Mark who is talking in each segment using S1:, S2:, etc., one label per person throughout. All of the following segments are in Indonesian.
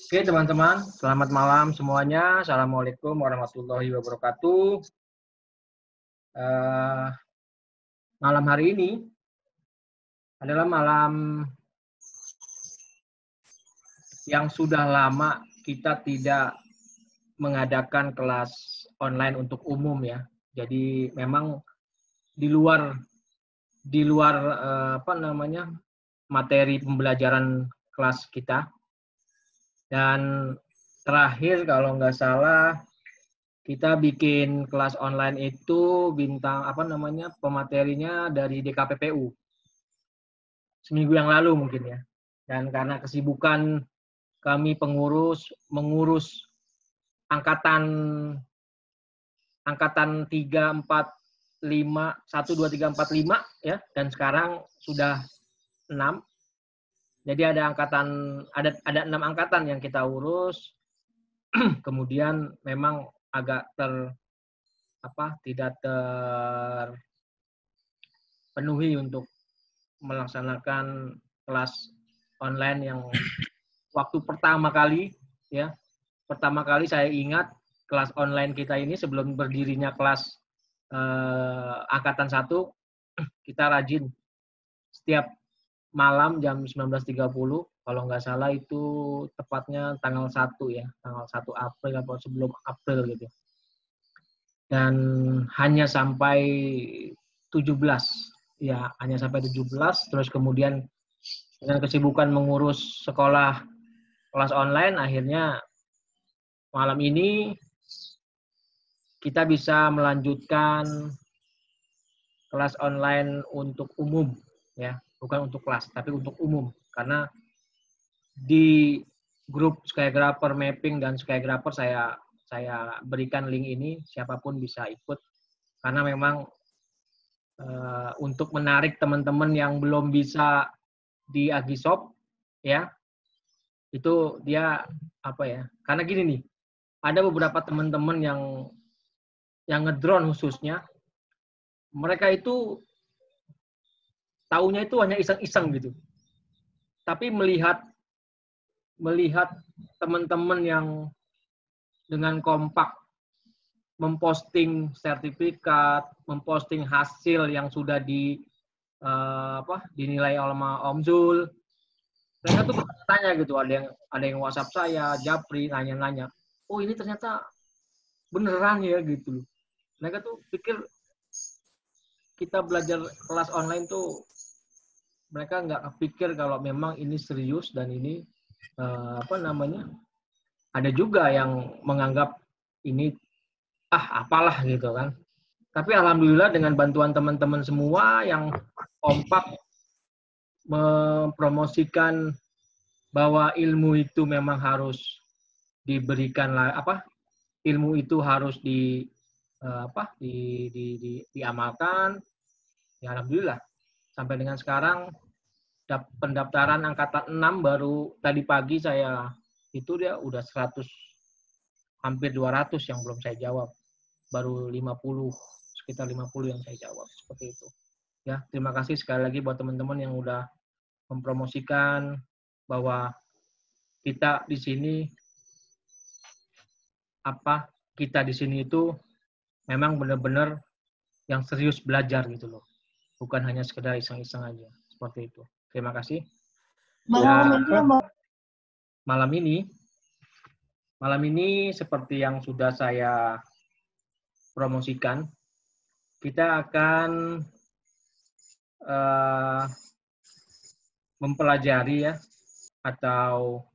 S1: Oke teman-teman, selamat malam semuanya. Assalamualaikum warahmatullahi wabarakatuh. Malam hari ini adalah malam yang sudah lama kita tidak mengadakan kelas online untuk umum ya. Jadi memang di luar materi pembelajaran kelas kita. Dan terakhir kalau nggak salah kita bikin kelas online itu pematerinya dari DKPPU seminggu yang lalu mungkin ya. Dan karena kesibukan kami mengurus angkatan 3, 4, 5, 1, 2, 3, 4, 5 ya, dan sekarang sudah 6. Jadi ada 6 angkatan yang kita urus. Kemudian memang agak tidak terpenuhi untuk melaksanakan kelas online yang waktu pertama kali ya. Pertama kali saya ingat kelas online kita ini sebelum berdirinya kelas angkatan 1, kita rajin setiap malam jam 19.30, kalau nggak salah itu tepatnya tanggal 1 ya, tanggal 1 April atau sebelum April gitu. Dan hanya sampai 17, ya hanya sampai 17, terus kemudian dengan kesibukan mengurus sekolah kelas online, akhirnya malam ini kita bisa melanjutkan kelas online untuk umum ya. Bukan untuk kelas, tapi untuk umum. Karena di grup Skygrapher Mapping dan Skygrapher saya berikan link ini, siapapun bisa ikut. Karena memang untuk menarik teman-teman yang belum bisa di Agisoft, ya, itu dia karena gini nih, ada beberapa teman-teman yang ngedrone khususnya, mereka itu taunya itu hanya iseng-iseng gitu. Tapi melihat teman-teman yang dengan kompak memposting sertifikat, memposting hasil yang sudah dinilai oleh Om Zul, mereka tuh bertanya gitu, ada yang WhatsApp saya, Japri, nanya-nanya, oh ini ternyata beneran ya gitu. Mereka tuh pikir kita belajar kelas online tuh, mereka nggak kepikir kalau memang ini serius dan ini ada juga yang menganggap ini apalah gitu kan. Tapi alhamdulillah dengan bantuan teman-teman semua yang kompak mempromosikan bahwa ilmu itu memang harus diberikan ilmu itu harus diamalkan. Ya alhamdulillah sampai dengan sekarang pendaftaran angkatan 6 baru tadi pagi dia udah 100, hampir 200 yang belum saya jawab. Baru 50, sekitar 50 yang saya jawab, seperti itu. Ya, terima kasih sekali lagi buat teman-teman yang udah mempromosikan bahwa kita di sini itu memang benar-benar yang serius belajar gitu loh. Bukan hanya sekedar iseng-iseng aja, seperti itu. Terima kasih. Malam ini seperti yang sudah saya promosikan, kita akan mempelajari ya, atau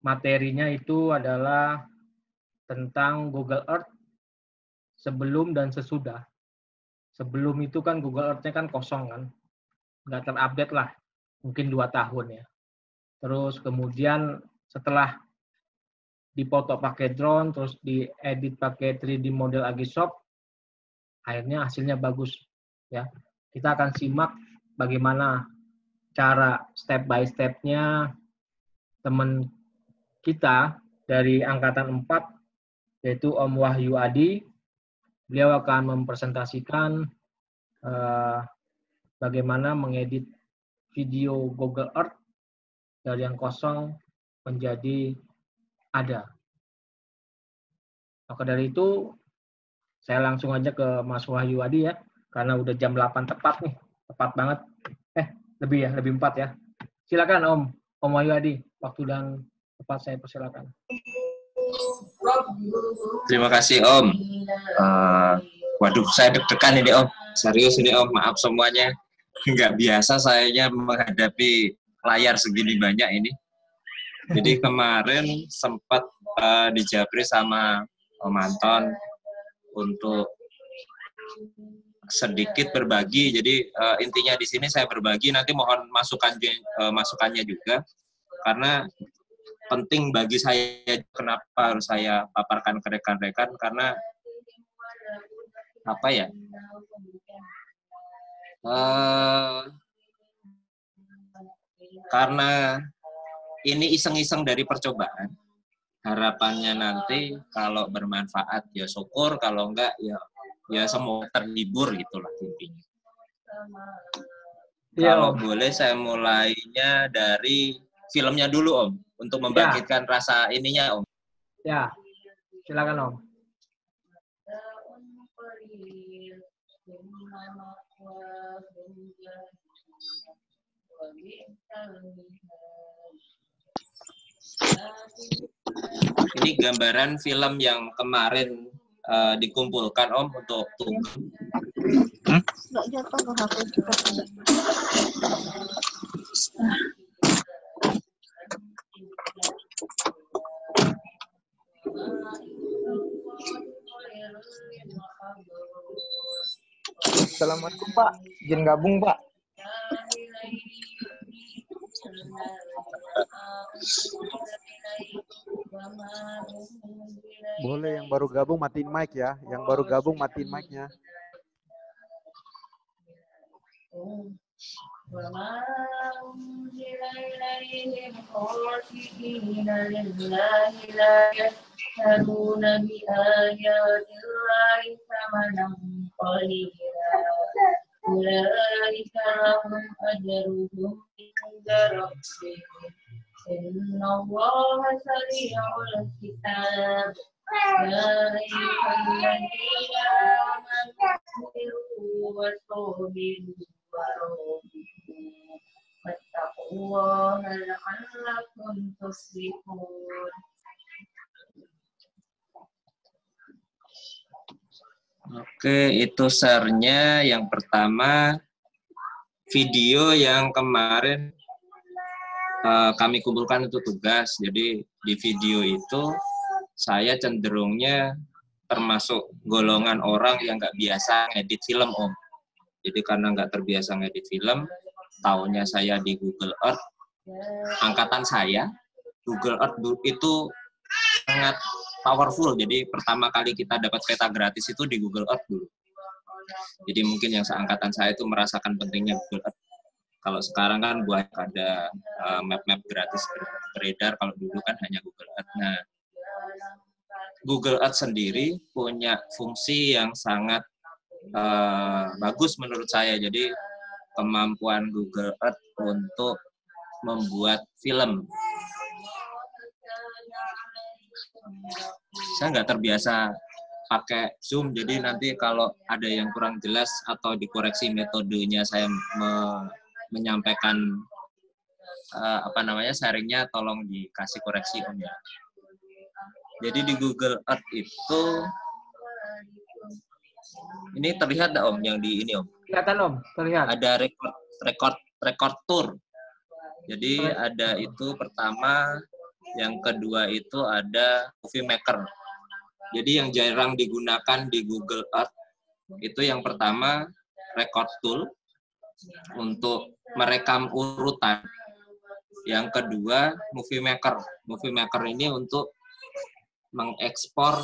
S1: materinya itu adalah tentang Google Earth sebelum dan sesudah. Sebelum itu kan Google Earth-nya kan kosong kan, nggak terupdate lah, mungkin 2 tahun ya. Terus kemudian setelah dipoto pakai drone, terus diedit pakai 3D model Agisoft, akhirnya hasilnya bagus ya. Kita akan simak bagaimana cara step by step-nya teman kita dari angkatan 4, yaitu Om Wahyu Adi. Beliau akan mempresentasikan bagaimana mengedit video Google Earth dari yang kosong menjadi ada. Maka dari itu, saya langsung aja ke Mas Wahyu Adi ya, karena udah jam 8 tepat nih, tepat banget. Lebih ya, lebih 4 ya. Silakan Om Wahyu Adi, waktu dan tempat saya persilakan.
S2: Terima kasih Om. Waduh, saya deg-degan ini Om. Serius ini Om, maaf semuanya. Nggak biasa sayanya menghadapi layar segini banyak ini. Jadi kemarin sempat dijabri sama Om Anton untuk sedikit berbagi. Jadi intinya di sini saya berbagi. Nanti mohon masukannya juga, karena penting bagi saya. Kenapa harus saya paparkan ke rekan-rekan? Karena apa ya? Karena ini iseng-iseng dari percobaan. Harapannya nanti kalau bermanfaat ya syukur, kalau enggak ya semua terhibur gitulah intinya. Kalau boleh saya mulainya dari filmnya dulu Om, untuk membangkitkan rasa ininya Om.
S1: Ya, silakan Om.
S2: Ini gambaran film yang kemarin dikumpulkan Om untuk
S3: Assalamualaikum Pak, izin gabung Pak. Boleh yang baru gabung matiin mic ya, yang baru gabung matiin mic-nya.
S4: Innallaha sari'ul hisab. Ya ayyuhalladzina amanu wasabiru warabitu wattaqullaha la'allakum tuflihun.
S2: Oke, itu share-nya. Yang pertama, video yang kemarin kami kumpulkan itu tugas. Jadi di video itu saya cenderungnya termasuk golongan orang yang nggak biasa ngedit film Om. Jadi karena nggak terbiasa ngedit film, tahunnya saya di Google Earth, angkatan saya, Google Earth itu sangat powerful. Jadi pertama kali kita dapat peta gratis itu di Google Earth dulu. Jadi mungkin yang seangkatan saya itu merasakan pentingnya Google Earth. Kalau sekarang kan buat ada map-map gratis beredar, kalau dulu kan hanya Google Earth. Nah, Google Earth sendiri punya fungsi yang sangat bagus menurut saya. Jadi kemampuan Google Earth untuk membuat film. Saya nggak terbiasa pakai Zoom, jadi nanti kalau ada yang kurang jelas atau dikoreksi metodenya saya menyampaikan sharingnya, tolong dikasih koreksi Om ya. Jadi di Google Earth itu ini terlihat nggak Om yang di ini Om?
S1: Kelihatan Om, terlihat.
S2: Ada record tour. Jadi ada itu pertama, yang kedua itu ada Movie Maker. Jadi yang jarang digunakan di Google Earth itu yang pertama record tool untuk merekam urutan. Yang kedua Movie Maker. Movie Maker ini untuk mengekspor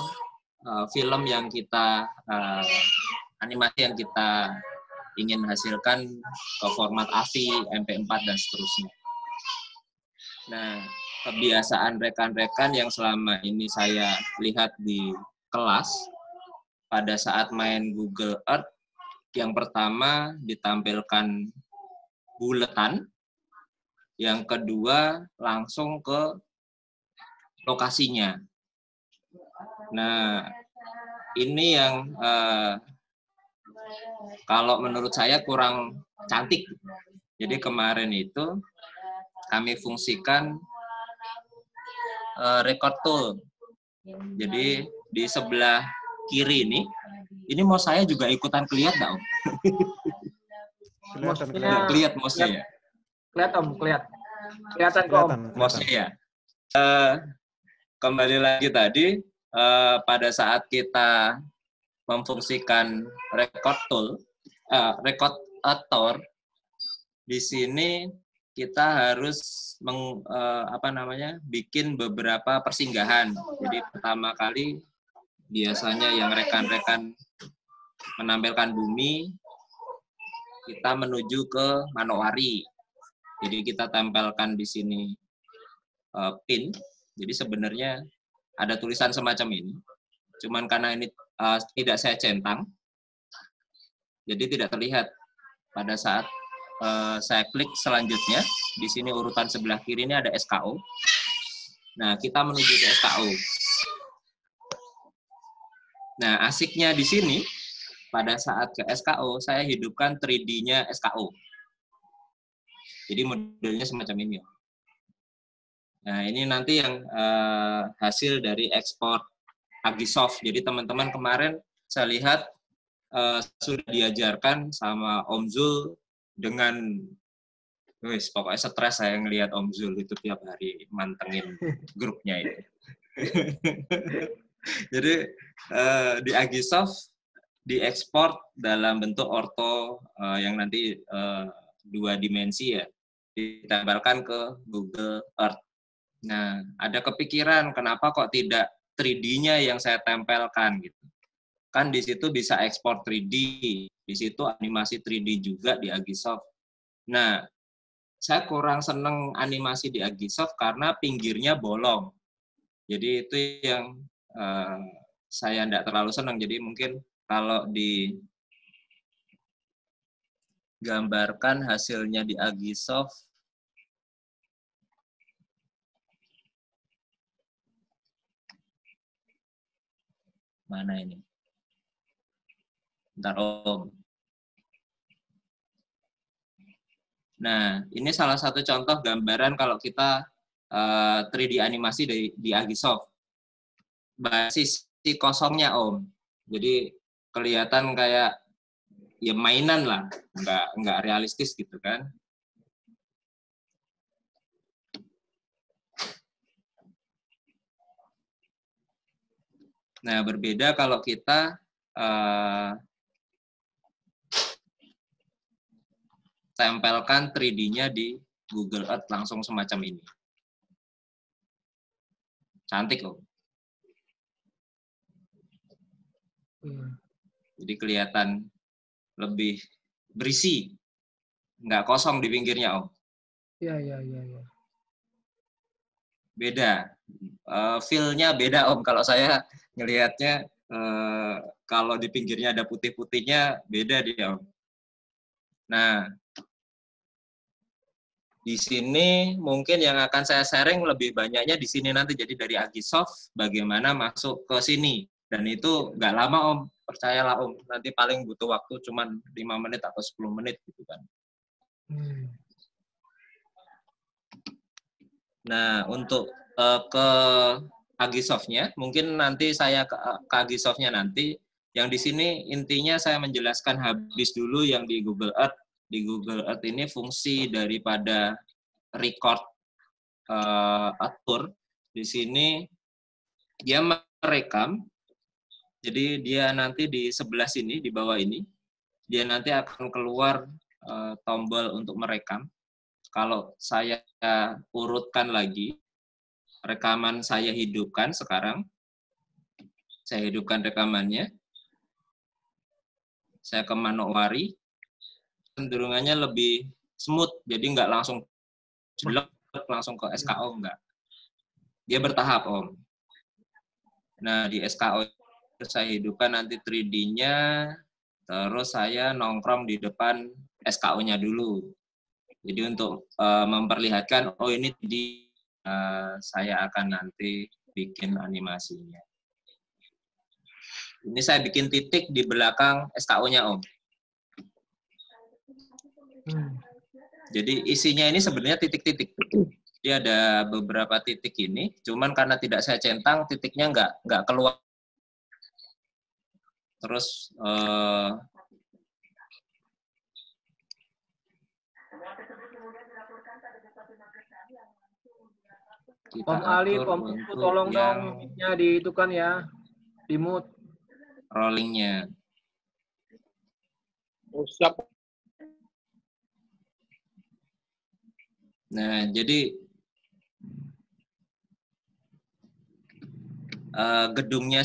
S2: film yang kita animasi yang kita ingin hasilkan ke format AVI, MP4 dan seterusnya. Nah, kebiasaan rekan-rekan yang selama ini saya lihat di kelas pada saat main Google Earth, yang pertama ditampilkan buletan Yang kedua, langsung ke lokasinya. Nah, ini yang kalau menurut saya kurang cantik. Jadi kemarin itu kami fungsikan record tool. Jadi di sebelah kiri ini mau saya juga ikutan kelihatan nggak, Om? Kelihatan mouse-nya ya?
S1: Kelihatan, Om, kelihatan kok, Om.
S2: Mouse-nya ya. Kembali lagi tadi, pada saat kita memfungsikan record tool, record author, di sini kita harus bikin beberapa persinggahan. Jadi pertama kali biasanya yang rekan-rekan menampilkan bumi, kita menuju ke Manowari. Jadi kita tempelkan di sini pin. Jadi sebenarnya ada tulisan semacam ini. Cuman karena ini tidak saya centang, jadi tidak terlihat. Pada saat saya klik selanjutnya, di sini urutan sebelah kiri ini ada SKO. Nah, kita menuju ke SKO. Nah, asiknya di sini, pada saat ke SKO, saya hidupkan 3D-nya SKO. Jadi modelnya semacam ini. Nah, ini nanti yang hasil dari ekspor Agisoft. Jadi teman-teman kemarin saya lihat sudah diajarkan sama Om Zul dengan, pokoknya stres saya ngelihat Om Zul itu tiap hari mantengin grupnya itu. Jadi di Agisoft diekspor dalam bentuk orto yang nanti 2 dimensi ya, ditempelkan ke Google Earth. Nah, ada kepikiran kenapa kok tidak 3D-nya yang saya tempelkan gitu. Kan di situ bisa ekspor 3D, di situ animasi 3D juga di Agisoft. Nah, saya kurang seneng animasi di Agisoft karena pinggirnya bolong. Jadi itu yang saya tidak terlalu senang. Jadi mungkin kalau digambarkan hasilnya di Agisoft, mana ini? Bentar, Om. Nah, ini salah satu contoh gambaran kalau kita 3D animasi di Agisoft. Basis kosongnya, Om. Jadi kelihatan kayak ya mainan lah, nggak realistis gitu kan. Nah, berbeda kalau kita tempelkan 3D-nya di Google Earth langsung semacam ini. Cantik loh. Jadi kelihatan lebih berisi, nggak kosong di pinggirnya, Om.
S1: Iya.
S2: Beda, feel-nya beda, Om. Kalau saya ngelihatnya, kalau di pinggirnya ada putih-putihnya, beda dia, Om. Nah, di sini mungkin yang akan saya sharing lebih banyaknya di sini nanti. Jadi dari Agisoft, bagaimana masuk ke sini. Dan itu nggak lama, Om. Percayalah, Om. Nanti paling butuh waktu cuma 5 menit atau 10 menit gitu kan. Nah, untuk ke Agisoft-nya, mungkin nanti saya ke Agisoft-nya nanti. Yang di sini intinya saya menjelaskan habis dulu yang di Google Earth. Di Google Earth ini fungsi daripada record atur. Di sini dia merekam. Jadi dia nanti di sebelah sini, di bawah ini, dia nanti akan keluar tombol untuk merekam. Kalau saya urutkan lagi, rekaman saya hidupkan sekarang. Saya hidupkan rekamannya. Saya ke Manowari. Cenderungannya lebih smooth, jadi nggak langsung jelek langsung ke SKO, enggak. Dia bertahap, Om. Nah, di SKO saya hidupkan nanti 3D-nya, terus saya nongkrong di depan SKO-nya dulu. Jadi untuk memperlihatkan, oh ini di saya akan nanti bikin animasinya. Ini saya bikin titik di belakang SKO-nya, Om. Jadi isinya ini sebenarnya titik-titik. Jadi ada beberapa titik ini, cuman karena tidak saya centang, titiknya nggak keluar. Terus
S1: Om Ali, Om Putu, tolong dong mic-nya di itu kan ya, di mute.
S2: Rollingnya.
S5: Siap.
S2: Nah, jadi gedungnya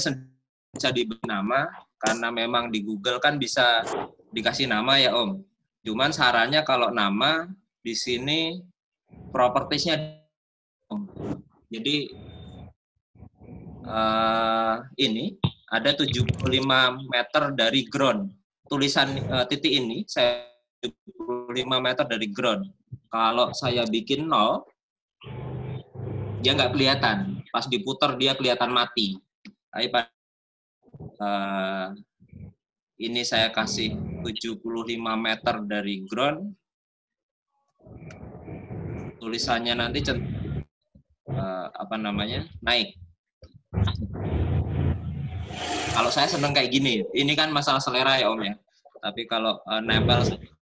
S2: bisa diberi nama, karena memang di Google kan bisa dikasih nama ya Om. Cuman sarannya kalau nama di sini propertiesnya Om. Jadi ini ada 75 meter dari ground. Tulisan titik ini saya 75 meter dari ground. Kalau saya bikin 0, dia nggak kelihatan. Pas diputar dia kelihatan mati. Tapi ini saya kasih 75 meter dari ground. Tulisannya nanti naik. Kalau saya seneng kayak gini. Ini kan masalah selera ya Om ya. Tapi kalau nempel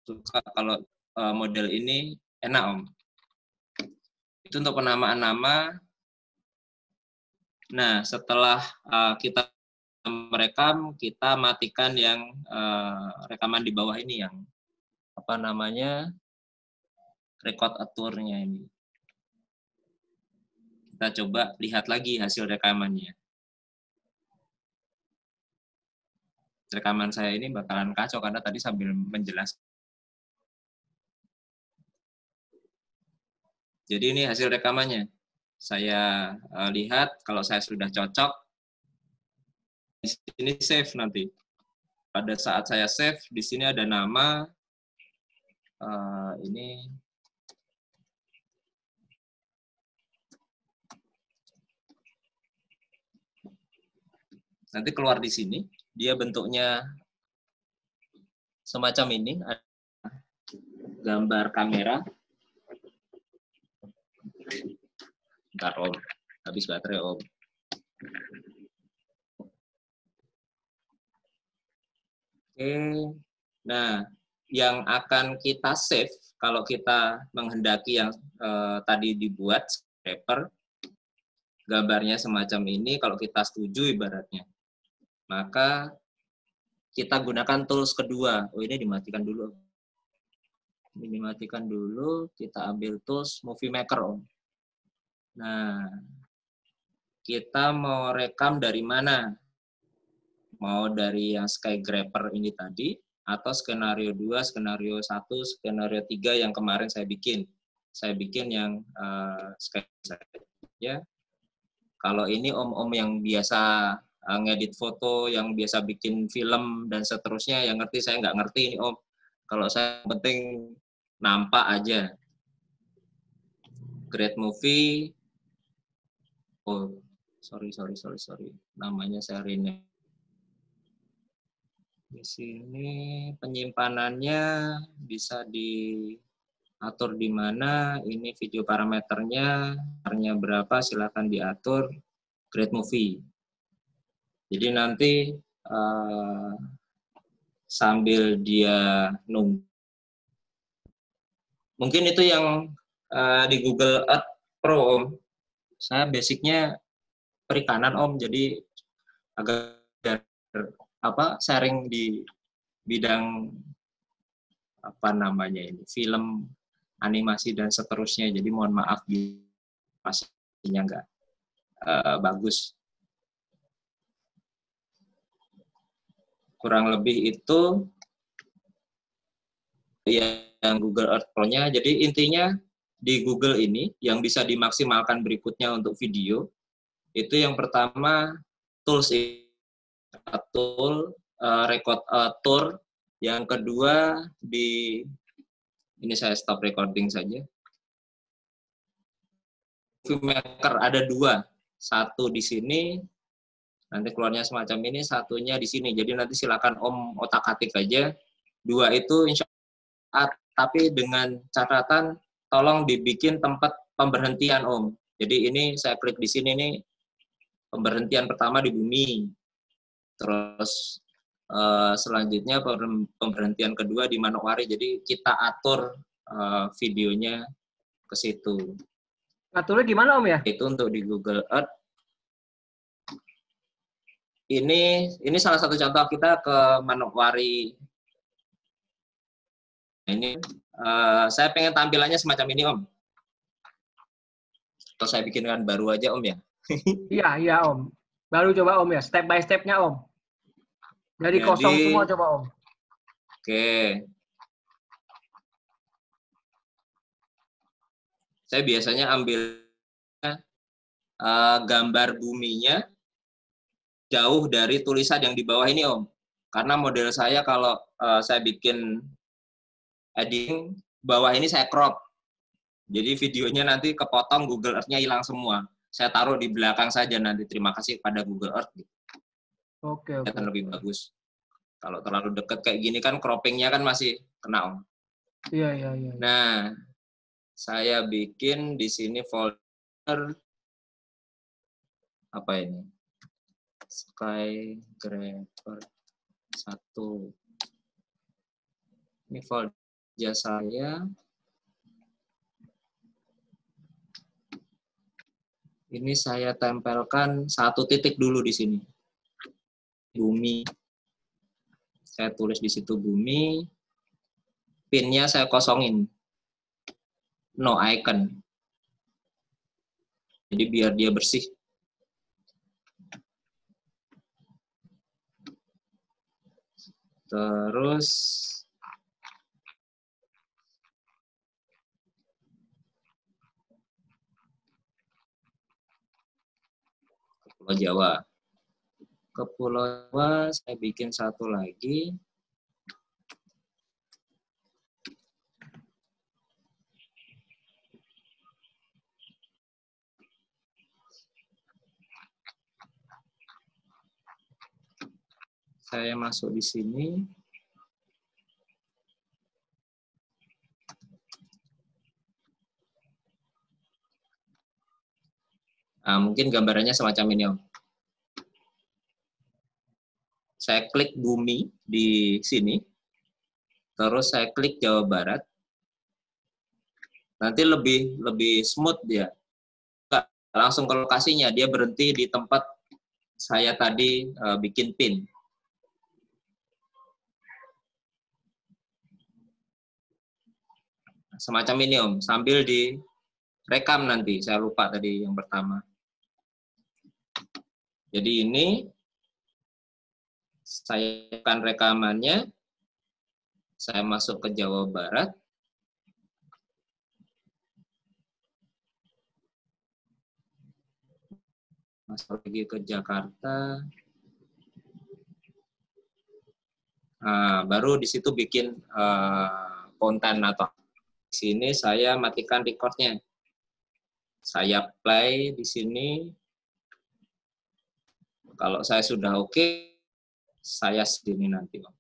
S2: suka, kalau model ini enak Om. Itu untuk penamaan nama. Nah, setelah kita merekam, kita matikan yang rekaman di bawah ini, yang record aturnya ini. Kita coba lihat lagi hasil rekamannya. Rekaman saya ini bakalan kacau karena tadi sambil menjelaskan. Jadi ini hasil rekamannya. Saya lihat kalau saya sudah cocok. Di sini save nanti. Pada saat saya save, di sini ada nama. Ini nanti keluar di sini. Dia bentuknya semacam ini. Ada gambar kamera. Bentar Om, habis baterai Om. Oke, nah yang akan kita save kalau kita menghendaki yang tadi dibuat scraper, gambarnya semacam ini, kalau kita setuju ibaratnya, maka kita gunakan tools kedua. Oh ini dimatikan dulu. Ini dimatikan dulu, kita ambil tools Movie Maker Om. Nah, kita mau rekam dari mana? Mau dari yang Skygrapper ini tadi, atau skenario 2, skenario 1, skenario 3 yang kemarin saya bikin. Saya bikin yang Skygrapper saja. Kalau ini om-om yang biasa ngedit foto, yang biasa bikin film, dan seterusnya, yang ngerti, saya nggak ngerti ini Om. Kalau saya penting nampak aja. Great Movie. Oh, sorry. Namanya saya rename. Di sini penyimpanannya bisa diatur di mana. Ini video parameternya, berapa, silakan diatur. Great Movie. Jadi nanti sambil dia nunggu. Mungkin itu yang di Google Earth Pro Om. Saya basicnya perikanan Om, jadi agak sharing di bidang film, animasi dan seterusnya. Jadi mohon maaf pastinya nggak bagus. Kurang lebih itu yang Google Earth Pro-nya. Jadi intinya di Google ini yang bisa dimaksimalkan berikutnya untuk video, itu yang pertama tools tool record tour, yang kedua di Ini saya stop recording saja. Movie Maker ada 2. Satu di sini, nanti keluarnya semacam ini, satunya di sini. Jadi nanti silakan Om otak-atik aja. 2 itu insya Allah, tapi dengan catatan tolong dibikin tempat pemberhentian Om. Jadi ini saya klik di sini nih, pemberhentian pertama di bumi. Terus selanjutnya pemberhentian kedua di Manokwari. Jadi kita atur videonya ke situ.
S1: Aturnya gimana Om ya?
S2: Itu untuk di Google Earth. Ini salah satu contoh kita ke Manokwari. Ini saya pengen tampilannya semacam ini Om. Atau saya bikinkan baru aja Om ya?
S1: Iya Om. Baru coba Om ya, step by step-nya Om. Dari kosong semua coba Om.
S2: Oke. Saya biasanya ambil gambar buminya jauh dari tulisan yang di bawah ini Om. Karena model saya kalau saya bikin editing, bawah ini saya crop. Jadi videonya nanti kepotong, Google Earth-nya hilang semua. Saya taruh di belakang saja nanti. Terima kasih kepada Google Earth.
S1: Oke.
S2: Kelihatan lebih bagus. Kalau terlalu dekat kayak gini kan cropping-nya kan masih kena Om.
S1: Iya.
S2: Nah, saya bikin di sini folder apa ini? Skygrapher 1. Ini folder saya. Ini saya tempelkan 1 titik dulu di sini. Bumi. Saya tulis di situ bumi. Pinnya saya kosongin. No icon. Jadi biar dia bersih. Terus ke Pulau Jawa. Ke Pulau Jawa saya bikin 1 lagi. Saya masuk di sini. Nah, mungkin gambarannya semacam ini, Om. Saya klik bumi di sini. Terus saya klik Jawa Barat. Nanti lebih smooth dia. Nggak langsung ke lokasinya, dia berhenti di tempat saya tadi bikin pin. Semacam ini Om, sambil direkam nanti, saya lupa tadi yang pertama. Jadi ini, saya akan rekamannya, saya masuk ke Jawa Barat. Masuk lagi ke Jakarta. Nah, baru di situ bikin konten atau di sini saya matikan recordnya. Saya play di sini. Kalau saya sudah oke, saya sini nanti, Om.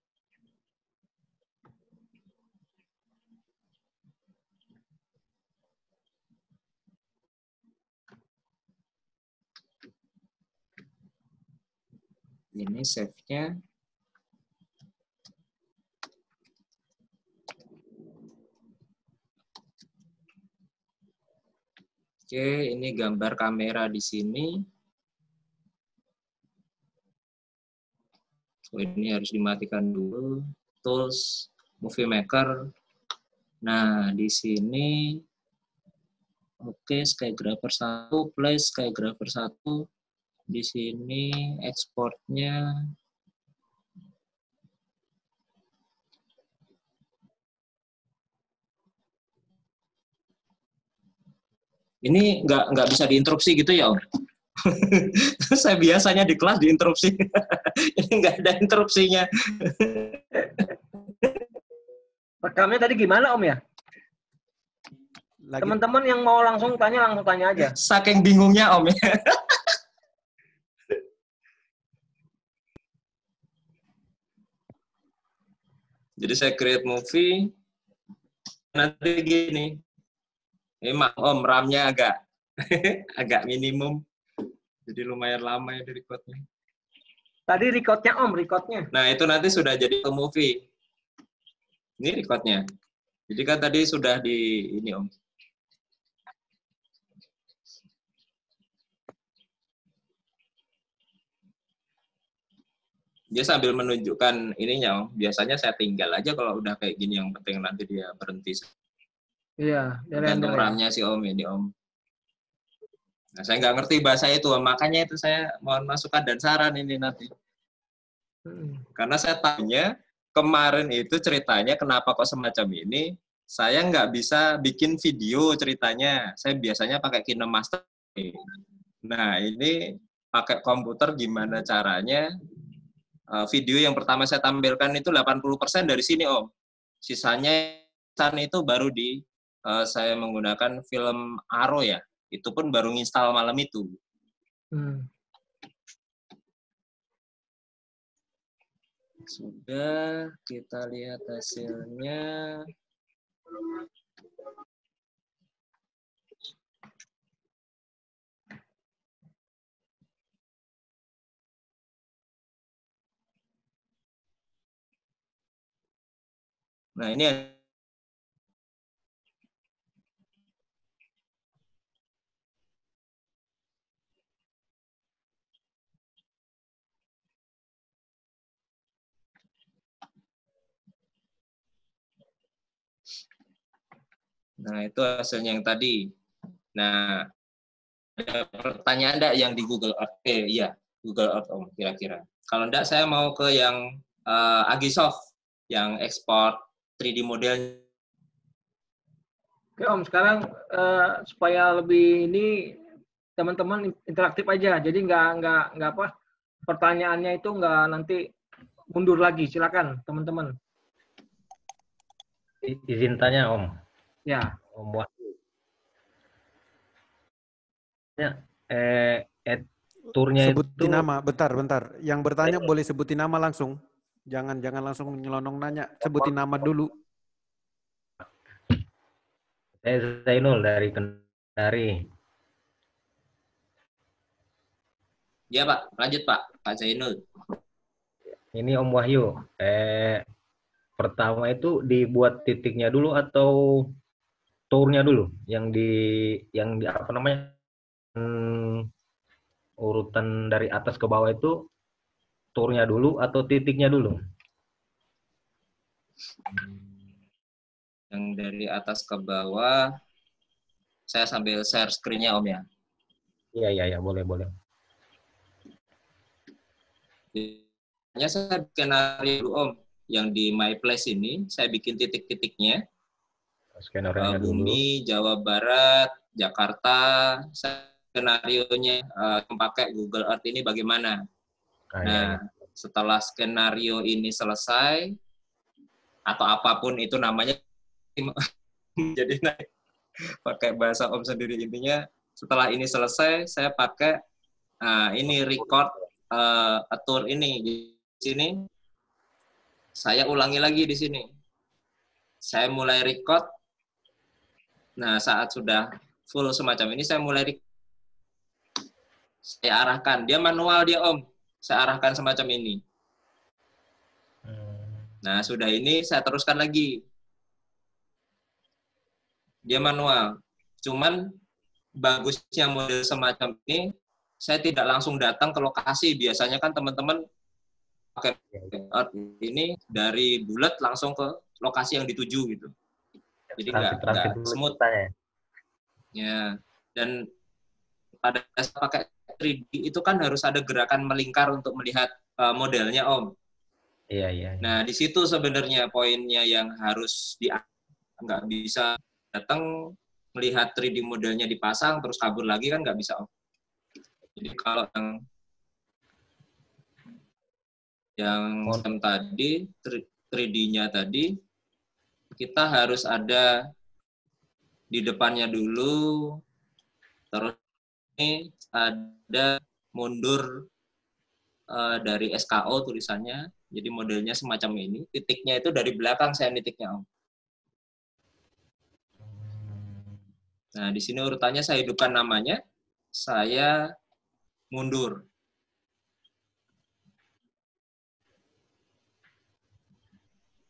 S2: Ini save-nya. Oke, ini gambar kamera di sini. So, ini harus dimatikan dulu. Tools, Movie Maker. Nah, di sini, oke, Skygrapher 1, play Skygrapher 1. Di sini, exportnya. Ini nggak bisa diinterupsi gitu ya, Om? Saya biasanya di kelas diinterupsi. Ini nggak ada interupsinya.
S1: Rekamnya tadi gimana Om ya?
S3: lagi
S1: Teman-teman yang mau langsung tanya aja.
S2: Saking bingungnya Om ya. Jadi saya create movie, nanti gini, emang Om RAM-nya agak agak minimum, jadi lumayan lama ya di recordnya.
S1: Tadi recordnya Om, recordnya.
S2: Nah itu nanti sudah jadi ke movie. Ini recordnya. Jadi kan tadi sudah di ini Om. Dia sambil menunjukkan ininya Om. Biasanya saya tinggal aja kalau udah kayak gini, yang penting nanti dia berhenti.
S1: Iya,
S2: Tergantung RAM-nya si Om ini Om. Nah, saya nggak ngerti bahasa itu, makanya itu saya mohon masukan dan saran ini nanti. Karena saya tahunya kemarin itu ceritanya kenapa kok semacam ini, saya nggak bisa bikin video ceritanya. Saya biasanya pakai KineMaster. Nah, ini pakai komputer gimana caranya, video yang pertama saya tampilkan itu 80% dari sini Om. Sisanya itu baru saya menggunakan film Aro ya. Itu pun baru nginstal malam itu. Sudah, kita lihat hasilnya. Nah, ini nah, itu hasilnya yang tadi. Nah, ada pertanyaan enggak yang di Google Earth? Iya, Google Earth Om, kira-kira. Kalau enggak, saya mau ke yang Agisoft, yang ekspor 3D model.
S1: Oke Om, sekarang supaya lebih ini teman-teman interaktif aja. Jadi nggak apa, pertanyaannya itu nggak nanti mundur lagi. Silakan teman-teman.
S5: Izin tanya Om.
S1: Ya.
S5: Om Wahyu. Turnya
S3: sebutin
S5: itu
S3: nama, bentar. Yang bertanya boleh sebutin nama langsung. Jangan langsung nyelonong nanya. Sebutin nama dulu.
S5: saya Zainul dari Kendari.
S2: Ya Pak, lanjut Pak Zainul.
S5: Ini Om Wahyu. Pertama itu dibuat titiknya dulu atau tournya dulu? Yang di apa namanya? Urutan dari atas ke bawah itu tournya dulu atau titiknya dulu?
S2: Yang dari atas ke bawah, saya sambil share screen-nya Om ya.
S5: Iya, boleh.
S2: Hanya saya bikin skenario dulu Om. Yang di My Place ini, saya bikin titik-titiknya.
S5: Skenario
S2: Bumi, Jawa Barat, Jakarta, skenario-nya pakai Google Earth ini bagaimana. Nah, setelah skenario ini selesai, atau apapun itu namanya, jadi pakai bahasa Om sendiri intinya, setelah ini selesai, saya pakai ini record a tour ini di sini. Saya ulangi lagi di sini. Saya mulai record. Nah, saat sudah full semacam ini, saya mulai record. Saya arahkan. Dia manual dia Om. Saya arahkan semacam ini. Nah, sudah ini saya teruskan lagi. Dia manual. Cuman bagusnya model semacam ini, saya tidak langsung datang ke lokasi. Biasanya kan teman-teman pakai ini dari bulat langsung ke lokasi yang dituju gitu. Jadi nggak smooth. Ya. Dan pada saat pakai 3D itu kan harus ada gerakan melingkar untuk melihat modelnya Om.
S5: Iya.
S2: Nah, di situ sebenarnya poinnya yang harus nggak bisa datang melihat 3D modelnya dipasang terus kabur lagi kan nggak bisa Om. Jadi kalau yang tadi 3D-nya tadi kita harus ada di depannya dulu, terus ini ada mundur dari SKO tulisannya, jadi modelnya semacam ini. Titiknya itu dari belakang saya nitiknya, Om. Nah, di sini urutannya saya hidupkan namanya, saya mundur.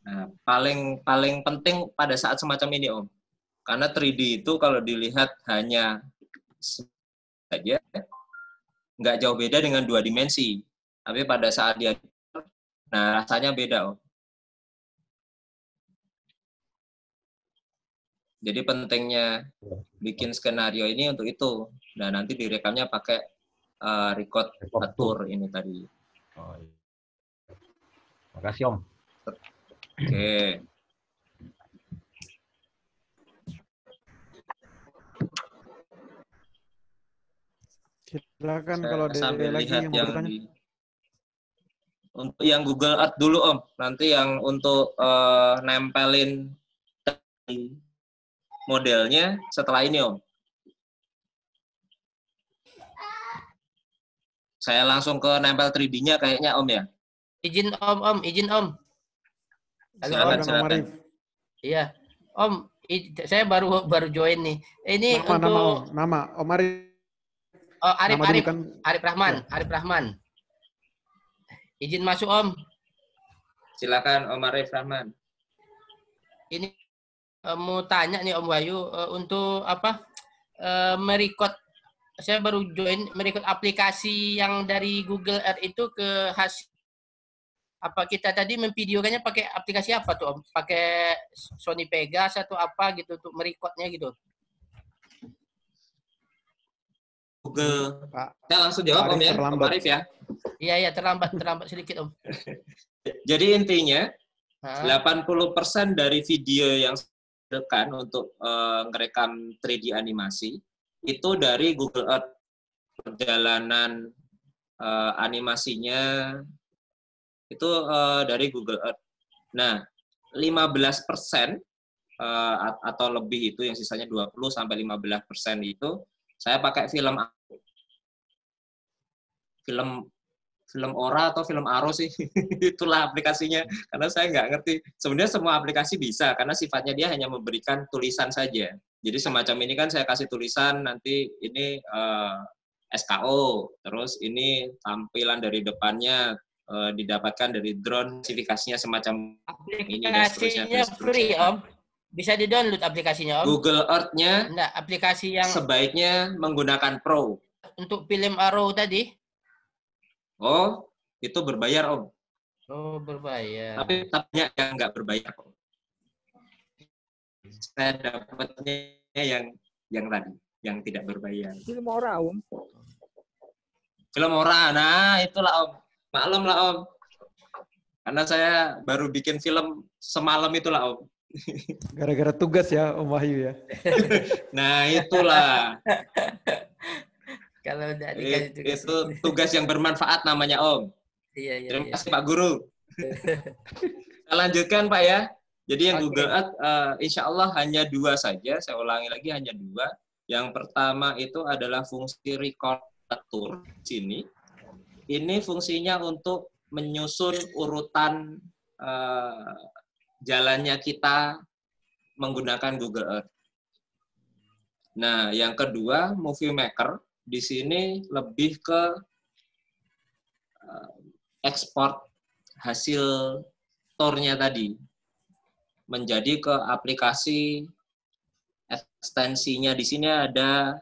S2: Nah, paling penting pada saat semacam ini, Om. Karena 3D itu kalau dilihat hanya saja, nggak jauh beda dengan 2 dimensi. Tapi pada saat dia, nah rasanya beda, Om. Jadi pentingnya bikin skenario ini untuk itu. Nah, nanti direkamnya pakai record tour ini tadi.
S5: Oh, iya. Makasih Om.
S2: Oke.
S3: Silakan
S2: Saya
S3: kalau ada
S2: sambil
S3: lagi
S2: lihat
S3: yang mau bertanya.
S2: Untuk yang Google Earth dulu, Om. Nanti yang untuk nempelin modelnya setelah ini, Om. Saya langsung ke nempel 3D-nya kayaknya, Om ya.
S6: Izin Om, izin Om. Halo Om.
S2: Silakan.
S6: Iya, Om, saya baru join nih. Ini
S3: Nama Om Arif.
S6: Oh, Arif
S3: Kan?
S6: Arif Rahman. Izin masuk Om.
S2: Silakan Om Arif Rahman.
S6: Ini mau tanya nih Om Wahyu, untuk apa? Merecord, saya baru join merecord aplikasi yang dari Google Earth itu ke hasil. Apa kita tadi memvideokannya pakai aplikasi apa tuh Om? Pakai Sony Vegas atau apa gitu untuk merecordnya gitu?
S2: Google. Saya langsung jawab Om ya, Om Arif ya.
S6: Iya, terlambat sedikit Om.
S2: Jadi intinya 80% dari video yang saya untuk ngerekam 3D animasi itu dari Google Earth. Perjalanan animasinya itu dari Google Earth. Nah, 15% atau lebih itu yang sisanya 20-15% itu saya pakai film Ora atau film Aro sih. Itulah aplikasinya. Karena saya nggak ngerti. Sebenarnya semua aplikasi bisa, karena sifatnya dia hanya memberikan tulisan saja. Jadi semacam ini kan saya kasih tulisan, nanti ini SKO, terus ini tampilan dari depannya didapatkan dari drone, spesifikasinya semacam ini.
S6: Aplikasinya free Om. Bisa di-download aplikasinya Om.
S2: Google Earth-nya
S6: enggak, aplikasi yang
S2: sebaiknya menggunakan Pro.
S6: Untuk film Arrow tadi?
S2: Oh, itu berbayar Om.
S6: Oh, berbayar.
S2: Tapi banyak yang nggak berbayar Om. Saya dapatnya yang tadi, yang tidak berbayar.
S7: Film Ora Om.
S2: Film Ora, nah itulah Om. Maklum lah Om. Karena saya baru bikin film semalam itulah Om.
S3: Gara-gara tugas ya Om Wahyu ya.
S2: Nah itulah.
S6: Kalau udah dikasih tugas.
S2: Itu tugas yang bermanfaat namanya Om.
S6: Iya.
S2: Terima kasih Pak Guru. Kita lanjutkan Pak ya. Jadi yang Google Earth insya Allah hanya 2 saja. Saya ulangi lagi, hanya 2. Yang pertama itu adalah fungsi record tour di sini. Ini fungsinya untuk menyusun urutan jalannya kita menggunakan Google Earth. Nah, yang kedua, Movie Maker di sini lebih ke ekspor hasil tournya tadi menjadi ke aplikasi. Ekstensinya di sini ada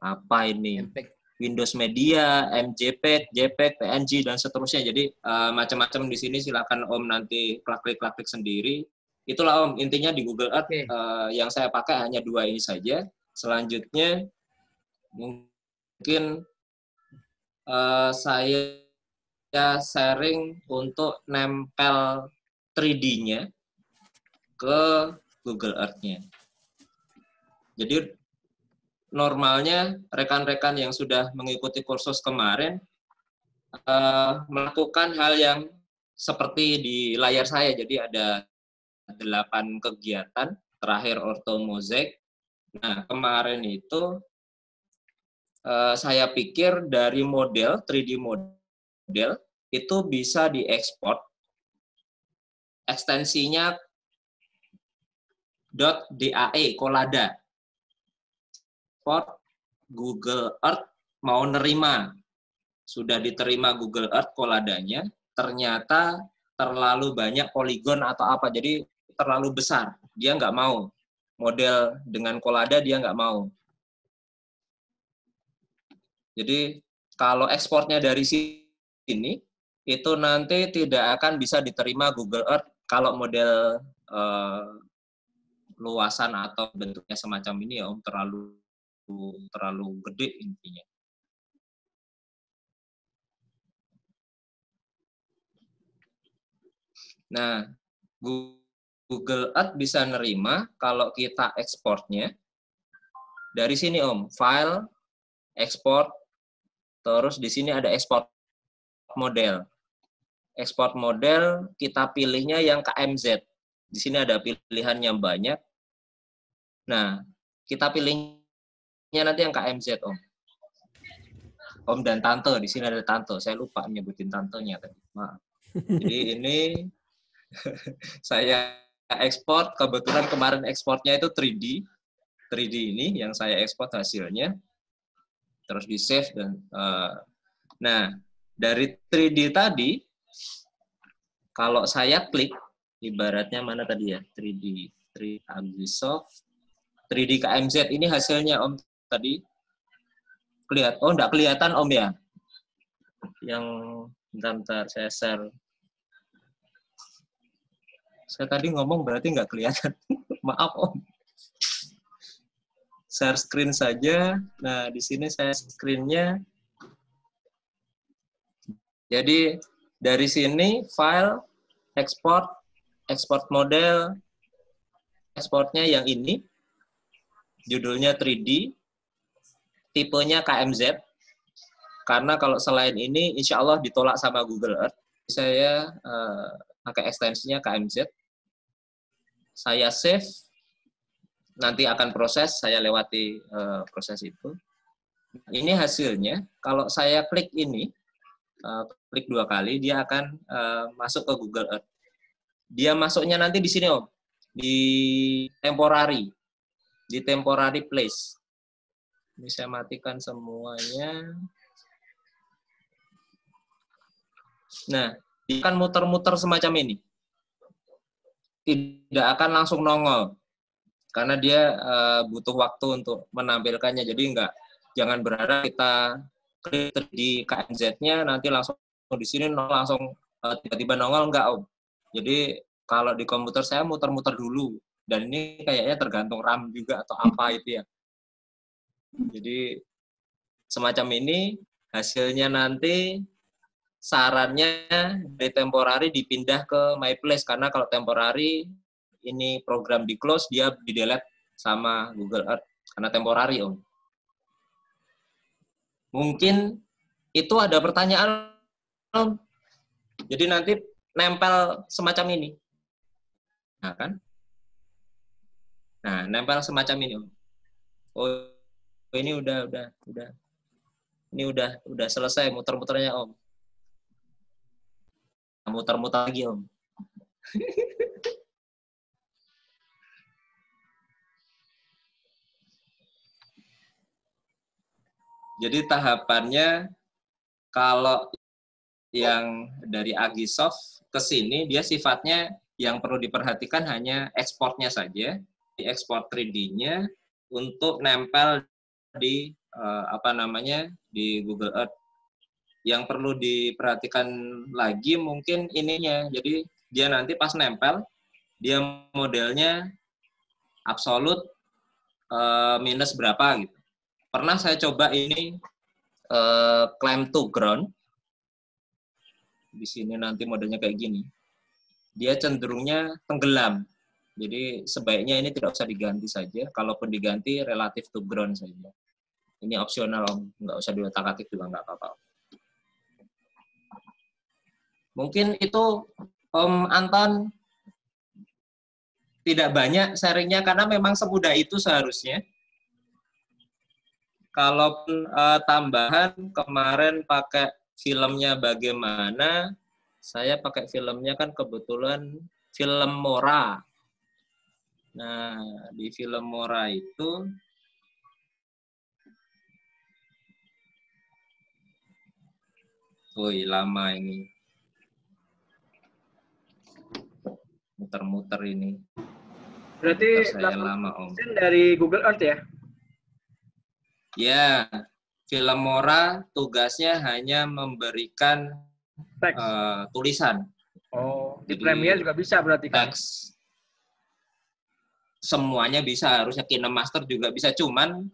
S2: apa ini? Windows Media, MJPEG, JPEG, PNG dan seterusnya. Jadi macam-macam di sini, silakan Om nanti klik-klik sendiri. Itulah Om, intinya di Google Earth yang saya pakai hanya 2 ini saja. Selanjutnya mungkin saya sharing untuk nempel 3D-nya ke Google Earth-nya. Jadi normalnya rekan-rekan yang sudah mengikuti kursus kemarin melakukan hal yang seperti di layar saya. Jadi ada 8 kegiatan, terakhir orthomozaik. Nah, kemarin itu saya pikir dari model, 3D model, itu bisa diekspor. Ekstensinya .dae, Collada. Ekspor Google Earth mau nerima. Sudah diterima Google Earth Colladanya, ternyata terlalu banyak poligon atau apa, jadi terlalu besar. Dia nggak mau. Model dengan Collada dia nggak mau. Jadi kalau ekspornya dari sini, itu nanti tidak akan bisa diterima Google Earth kalau model luasan atau bentuknya semacam ini ya Om, terlalu gede intinya. Nah, Google Earth bisa nerima kalau kita ekspornya dari sini Om, file, export, terus di sini ada export model. Export model kita pilihnya yang KMZ. Di sini ada pilihannya banyak. Nah, kita pilihnya nanti yang KMZ Om. Om dan Tante, di sini ada Tante. Saya lupa nyebutin tantenya tadi. Maaf. Jadi ini saya ekspor, kebetulan kemarin ekspornya itu 3D ini yang saya ekspor hasilnya, terus di save dan nah dari 3D tadi, kalau saya klik, ibaratnya mana tadi ya 3D Agisoft, 3D KMZ ini hasilnya Om tadi kelihatan, oh enggak kelihatan Om ya, yang bentar saya share. Saya tadi ngomong berarti nggak kelihatan. Maaf Om. Share screen saja. Nah, di sini saya screen-nya. Jadi, dari sini file, export model, ekspornya yang ini. Judulnya 3D. Tipenya KMZ. Karena kalau selain ini, insya Allah ditolak sama Google Earth. Saya pakai ekstensinya KMZ. Saya save, nanti akan proses, saya lewati proses itu. Ini hasilnya, kalau saya klik ini, klik 2 kali, dia akan masuk ke Google Earth. Dia masuknya nanti di sini Om, di temporary place. Ini saya matikan semuanya. Nah, dia akan muter-muter semacam ini. Tidak akan langsung nongol karena dia butuh waktu untuk menampilkannya. Jadi jangan berharap kita klik di KMZ-nya nanti langsung di sini langsung tiba-tiba nongol, enggak Om. Jadi kalau di komputer saya muter-muter dulu, dan ini kayaknya tergantung RAM juga atau apa itu ya. Jadi semacam ini hasilnya nanti. Sarannya dari temporary dipindah ke My Place, karena kalau temporary ini program di close, dia di delete sama Google Earth karena temporary Om. Mungkin itu ada pertanyaan Om. Jadi nanti nempel semacam ini. Nah kan? Nah, nempel semacam ini Om. Oh, ini udah. Ini udah selesai muter-muternya Om. Muter-muter lagi Om. Jadi tahapannya kalau yang dari Agisoft ke sini dia sifatnya yang perlu diperhatikan hanya ekspornya saja, di ekspor 3D-nya untuk nempel di di Google Earth. Yang perlu diperhatikan lagi mungkin ininya. Jadi dia nanti pas nempel, dia modelnya absolut minus berapa gitu. Pernah saya coba ini climb to ground. Di sini nanti modelnya kayak gini. Dia cenderungnya tenggelam. Jadi sebaiknya ini tidak usah diganti saja. Kalaupun diganti relative to ground saja. Ini opsional Om, nggak usah diotak-atik juga nggak apa-apa. Mungkin itu Om Anton tidak banyak sharingnya karena memang semudah itu seharusnya. Kalaupun tambahan kemarin pakai filmnya bagaimana, saya pakai filmnya kan kebetulan film Mora. Nah, di film Mora itu woi, lama ini. Muter-muter ini.
S1: Berarti
S2: saya lama, Om.
S1: Dari Google Earth ya?
S2: Ya, film Mora tugasnya hanya memberikan
S1: Teks.
S2: tulisan.
S1: Oh, di
S2: Jadi,
S1: Premiere juga bisa berarti kan?
S2: Teks. Semuanya bisa, harusnya KineMaster juga bisa. Cuman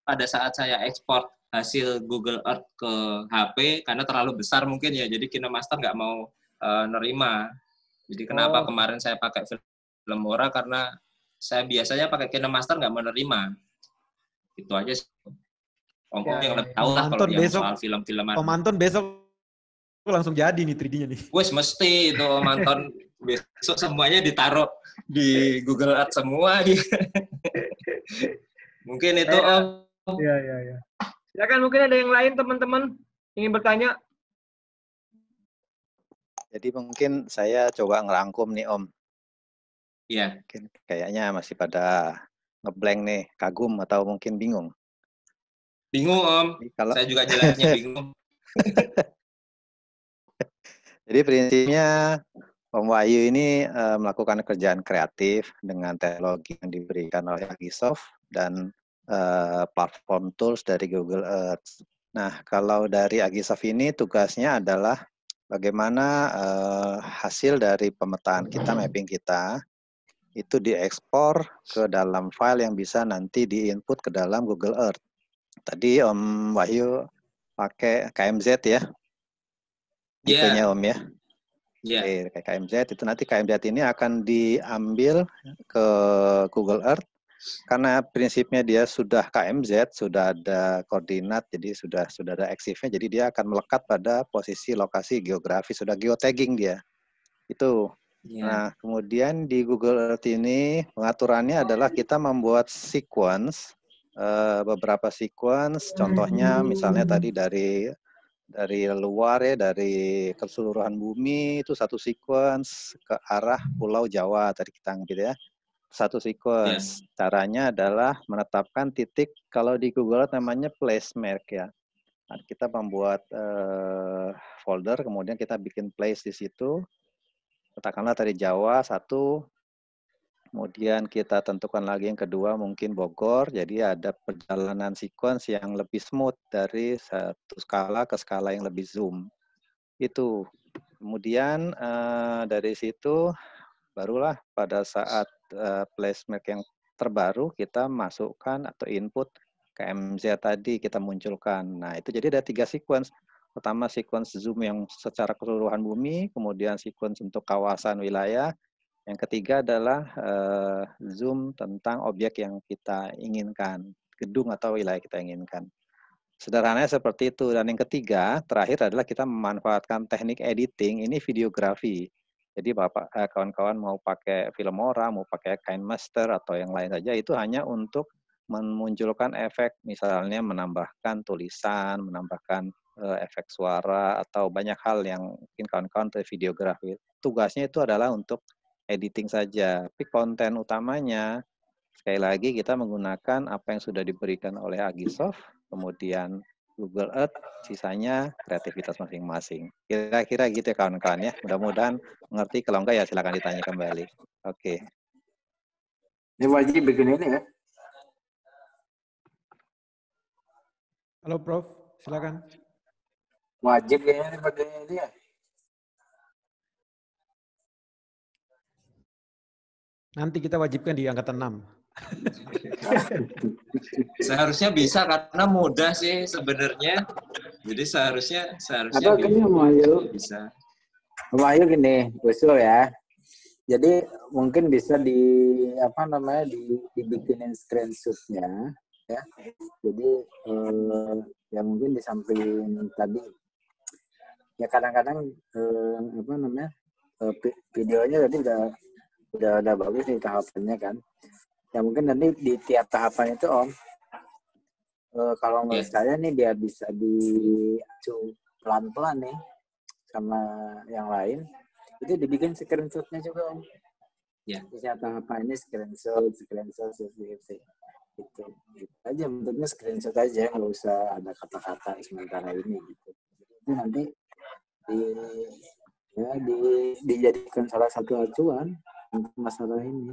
S2: pada saat saya ekspor hasil Google Earth ke HP, karena terlalu besar mungkin ya, jadi KineMaster nggak mau nerima. Jadi kenapa kemarin saya pakai film Mora, karena saya biasanya pakai KineMaster nggak menerima. Itu aja sih. Om yang lebih tahu lah kalau yang soal film-filman.
S3: Om Anton besok langsung jadi nih 3D-nya nih.
S2: Wes mesti itu Om Anton besok semuanya ditaruh di Google Earth semua. Mungkin itu Om.
S1: Iya. Silakan, mungkin ada yang lain teman-teman ingin bertanya.
S7: Jadi mungkin saya coba ngerangkum nih Om.
S2: Iya.
S7: Mungkin kayaknya masih pada ngeblank nih, kagum atau mungkin bingung.
S2: Bingung Om. Saya juga jelasnya bingung.
S7: Jadi prinsipnya Om Wahyu ini melakukan kerjaan kreatif dengan teknologi yang diberikan oleh Agisoft dan platform tools dari Google Earth. Nah, kalau dari Agisoft ini tugasnya adalah bagaimana hasil dari pemetaan kita, mapping kita, itu diekspor ke dalam file yang bisa nanti diinput ke dalam Google Earth. Tadi Om Wahyu pakai KMZ ya? Tipenya Om ya?
S2: Yeah.
S7: Oke, KMZ itu nanti KMZ ini akan diambil ke Google Earth karena prinsipnya dia sudah KMZ, sudah ada koordinat, jadi sudah ada eksifnya, jadi dia akan melekat pada posisi lokasi geografi, sudah geotagging dia. Itu. Yeah. Nah, kemudian di Google Earth ini pengaturannya adalah kita membuat sequence, beberapa sequence, contohnya misalnya tadi dari luar ya, dari keseluruhan bumi itu satu sequence ke arah Pulau Jawa tadi kita gitu ya. Satu sequence. Yeah. Caranya adalah menetapkan titik, kalau di Google namanya place mark ya. Nah, kita membuat folder, kemudian kita bikin place di situ. Katakanlah tadi Jawa satu, kemudian kita tentukan lagi yang kedua mungkin Bogor, jadi ada perjalanan sequence yang lebih smooth dari satu skala ke skala yang lebih zoom. Itu. Kemudian dari situ barulah pada saat placement yang terbaru kita masukkan atau input KMZ tadi kita munculkan. Nah itu jadi ada 3 sequence. Pertama sequence zoom yang secara keseluruhan bumi, kemudian sequence untuk kawasan wilayah. Yang ketiga adalah zoom tentang objek yang kita inginkan, gedung atau wilayah kita inginkan. Sederhananya seperti itu. Dan yang ketiga, terakhir adalah kita memanfaatkan teknik editing, ini videografi. Jadi Bapak, kawan-kawan mau pakai Filmora, mau pakai KineMaster atau yang lain saja, itu hanya untuk memunculkan efek, misalnya menambahkan tulisan, menambahkan efek suara, atau banyak hal yang mungkin kawan-kawan dari videografi. Tugasnya itu adalah untuk editing saja. Tapi konten utamanya, sekali lagi kita menggunakan apa yang sudah diberikan oleh Agisoft, kemudian Google Earth, sisanya kreativitas masing-masing. Kira-kira gitu ya kawan-kawan ya. Mudah-mudahan mengerti, kalau enggak ya silakan ditanya kembali. Oke.
S8: Ini wajib bikin ini ya.
S3: Halo Prof, silakan.
S8: Wajib kayaknya pakai ini ya.
S3: Nanti kita wajibkan di angkatan 6.
S2: Seharusnya bisa karena mudah sih sebenarnya. Jadi seharusnya
S8: atau gini
S2: bisa.
S8: Wahyu gini, usul ya. Jadi mungkin bisa dibikinin screenshot-nya ya. Jadi ya mungkin di samping tadi ya kadang-kadang videonya tadi udah udah bagus nih tahapannya kan. Ya mungkin nanti di tiap tahapan itu Om, kalau menurut saya nih biar bisa diacu pelan-pelan nih sama yang lain, itu dibikin screenshot-nya juga Om.
S2: Ya.
S8: Bisa tahapan ini screenshot gitu. Gitu aja bentuknya, screenshot aja, nggak usah ada kata-kata sementara ini gitu. Itu nanti dijadikan salah satu acuan untuk masalah ini.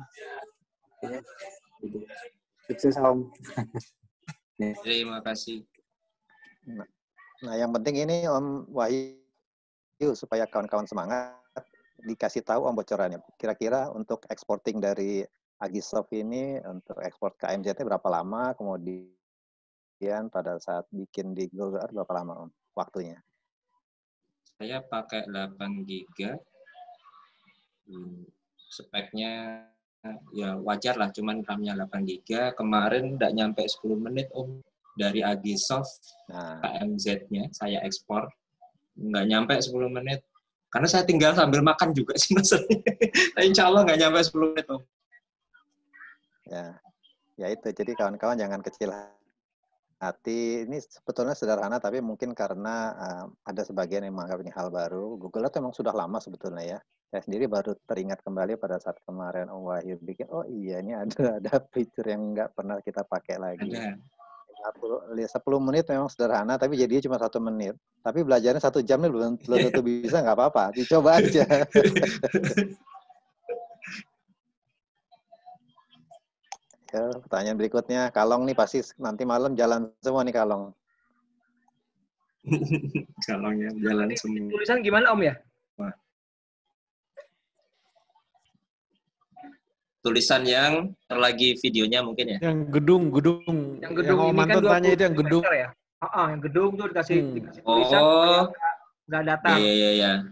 S8: Ya, gitu. Sukses Om.
S2: Terima kasih.
S7: Nah, yang penting ini Om Wahyu supaya kawan-kawan semangat, dikasih tahu Om bocorannya. Kira-kira untuk exporting dari Agisoft ini untuk ekspor KMZ berapa lama, kemudian pada saat bikin di Google Earth berapa lama Om waktunya?
S2: Saya pakai 8 GB. Speknya ya wajar lah, cuman RAM-nya 8 GB. Kemarin nggak nyampe 10 menit Om dari Agisoft. KMZ-nya saya ekspor nggak nyampe 10 menit. Karena saya tinggal sambil makan juga sih masalahnya. Insya Allah nggak nyampe 10 menit Om.
S7: Ya itu. Jadi kawan-kawan jangan kecil hati. Ini sebetulnya sederhana, tapi mungkin karena ada sebagian yang menganggap ini hal baru. Google Earth memang sudah lama sebetulnya ya. Saya sendiri baru teringat kembali pada saat kemarin Om Wahyu bikin, oh iya ini ada fitur yang nggak pernah kita pakai lagi. 10 menit memang sederhana, tapi jadinya cuma 1 menit. Tapi belajarnya 1 jam nih belum tentu bisa, nggak apa-apa. Dicoba aja. Ya, pertanyaan berikutnya, Kalong nih pasti nanti malam jalan semua nih Kalong.
S2: Kalongnya jalan semua.
S1: Tulisan gimana Om ya?
S2: Tulisan yang terlagi videonya mungkin ya?
S3: Yang gedung.
S1: Yang gedung
S3: yang
S1: ini kan
S3: tanya itu yang gedung.
S1: Ya? Yang gedung tuh dikasih tulisan nggak datang.
S2: Iya.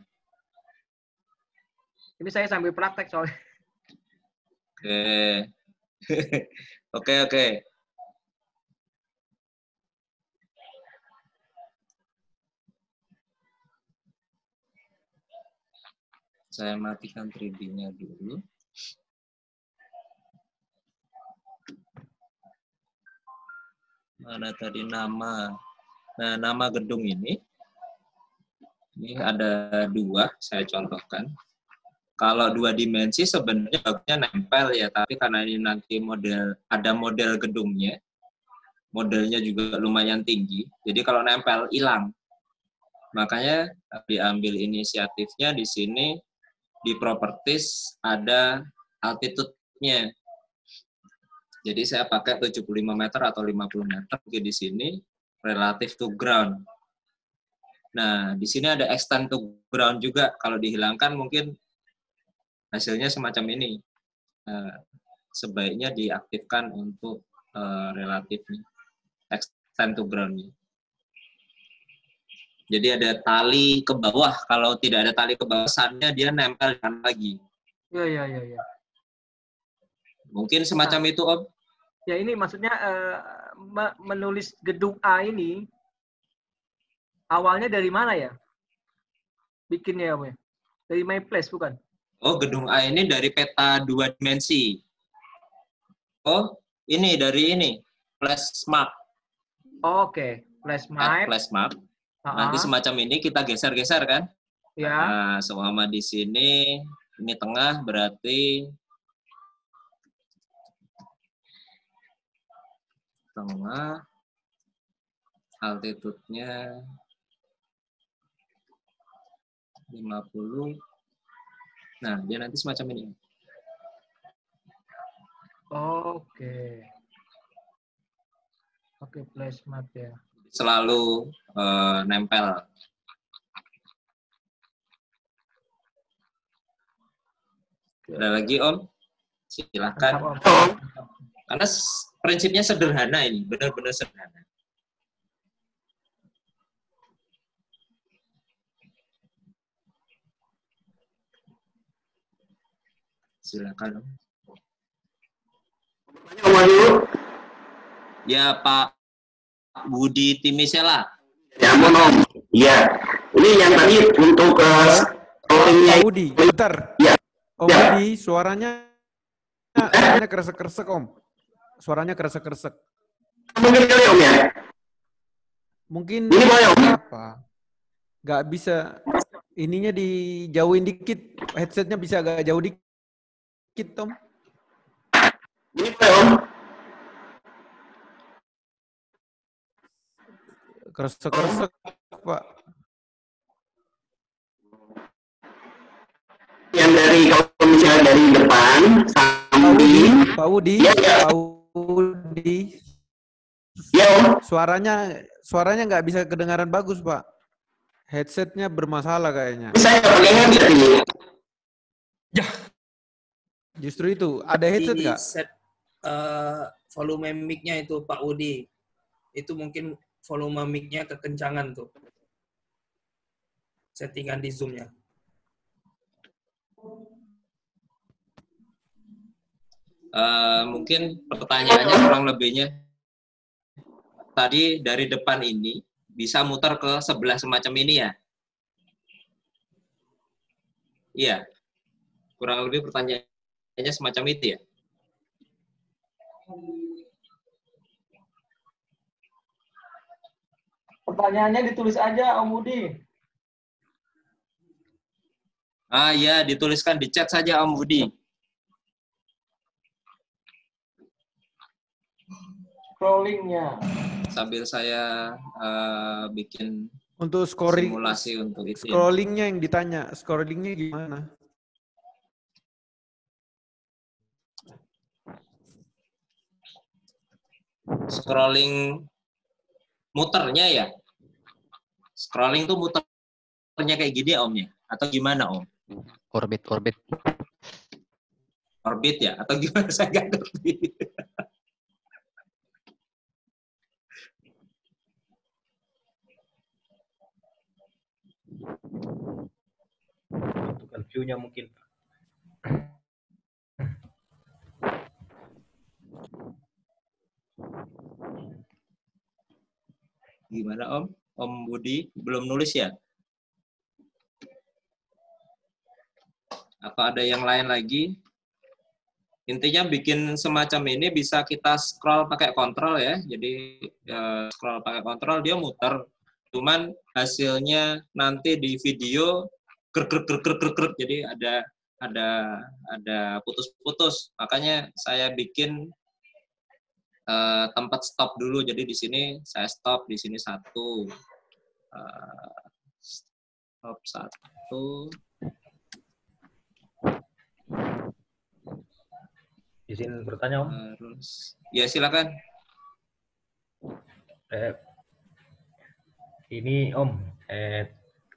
S1: Ini saya sambil praktek soalnya.
S2: Oke. Saya matikan 3D-nya dulu. Mana tadi nama? Nah, nama gedung ini ada 2, saya contohkan. Kalau 2 dimensi sebenarnya bagusnya nempel ya, tapi karena ini nanti ada model gedungnya, modelnya juga lumayan tinggi, jadi kalau nempel hilang. Makanya diambil inisiatifnya di sini, di properties ada altitude-nya. Jadi saya pakai 75 meter atau 50 meter di sini relative to ground. Nah, di sini ada extend to ground juga. Kalau dihilangkan mungkin hasilnya semacam ini. Sebaiknya diaktifkan untuk relatifnya, extend to ground-nya. Jadi ada tali ke bawah. Kalau tidak ada tali ke bawah, kesannya dia nempel lagi.
S1: Iya.
S2: Mungkin semacam itu, Om.
S1: Ya ini maksudnya menulis gedung A ini awalnya dari mana ya? Bikinnya Om ya? Dari My Place bukan?
S2: Oh, gedung A ini dari peta 2 dimensi. Oh, ini dari ini, Flash Map.
S1: Oke, Flash Map.
S2: Flash Map. Nanti semacam ini kita geser-geser kan?
S1: Ya.
S2: Nah, seumpama di sini, ini tengah berarti tengah, altitude-nya 50. Nah, dia nanti semacam ini.
S1: Oke, Flash Map ya.
S2: Selalu nempel. Ada lagi, Om? Silakan. Karena prinsipnya sederhana ini, benar-benar sederhana. Silakan. Ya, Pak Budi Timisela.
S9: Ya, Om. Iya. Ini yang tadi untuk storingnya.
S3: Budi, bentar.
S9: Ya.
S3: Om Budi, suaranya kresek-kresek, Om. Suaranya kresek-kresek.
S9: Mungkin kali Om ya?
S3: Mungkin
S9: Ini boleh, Om?
S3: apa? Nggak bisa. Ininya dijauhin dikit. Headsetnya bisa agak jauh dikit, Om.
S9: Ini boleh Om?
S3: Kresek-kresek, Pak.
S9: Yang dari, kalau misalnya dari depan, samping.
S3: Pak Udi,
S9: Ya, ya.
S3: Pak Udi.
S9: Ya Om.
S3: Suaranya nggak bisa kedengaran bagus, Pak. Headsetnya bermasalah kayaknya.
S9: Saya nggak pakai headset ini.
S3: Justru itu, ada headset
S10: Di
S3: nggak?
S10: set volume mic-nya itu Pak Udi. Itu mungkin volume mic-nya kekencangan tuh. Settingan di Zoom-nya.
S2: Mungkin pertanyaannya kurang lebihnya tadi dari depan ini bisa muter ke sebelah semacam ini ya? Iya. Kurang lebih pertanyaannya semacam itu ya?
S1: Pertanyaannya ditulis aja, Om Budi.
S2: Ah ya, dituliskan di chat saja Om Budi.
S1: Scrollingnya.
S2: Sambil saya bikin
S3: Untuk scoring,
S2: simulasi untuk itu. Ya.
S3: scrollingnya yang ditanya, scrollingnya gimana?
S2: Scrolling muternya ya? Scrolling tuh muternya kayak gini Om ya? Atau gimana Om?
S11: Orbit.
S2: Orbit ya? Atau gimana? Saya nggak ngerti.
S5: Tentukan view-nya mungkin.
S2: Gimana Om? Om Budi belum nulis ya? Atau ada yang lain lagi? Intinya bikin semacam ini bisa kita scroll pakai kontrol ya. Jadi scroll pakai kontrol dia muter. Cuman hasilnya nanti di video krek. Jadi ada putus-putus. Makanya saya bikin tempat stop dulu. Jadi di sini saya stop, di sini satu. Stop satu.
S5: Izin bertanya Om.
S2: Terus, ya silakan.
S5: Ini Om,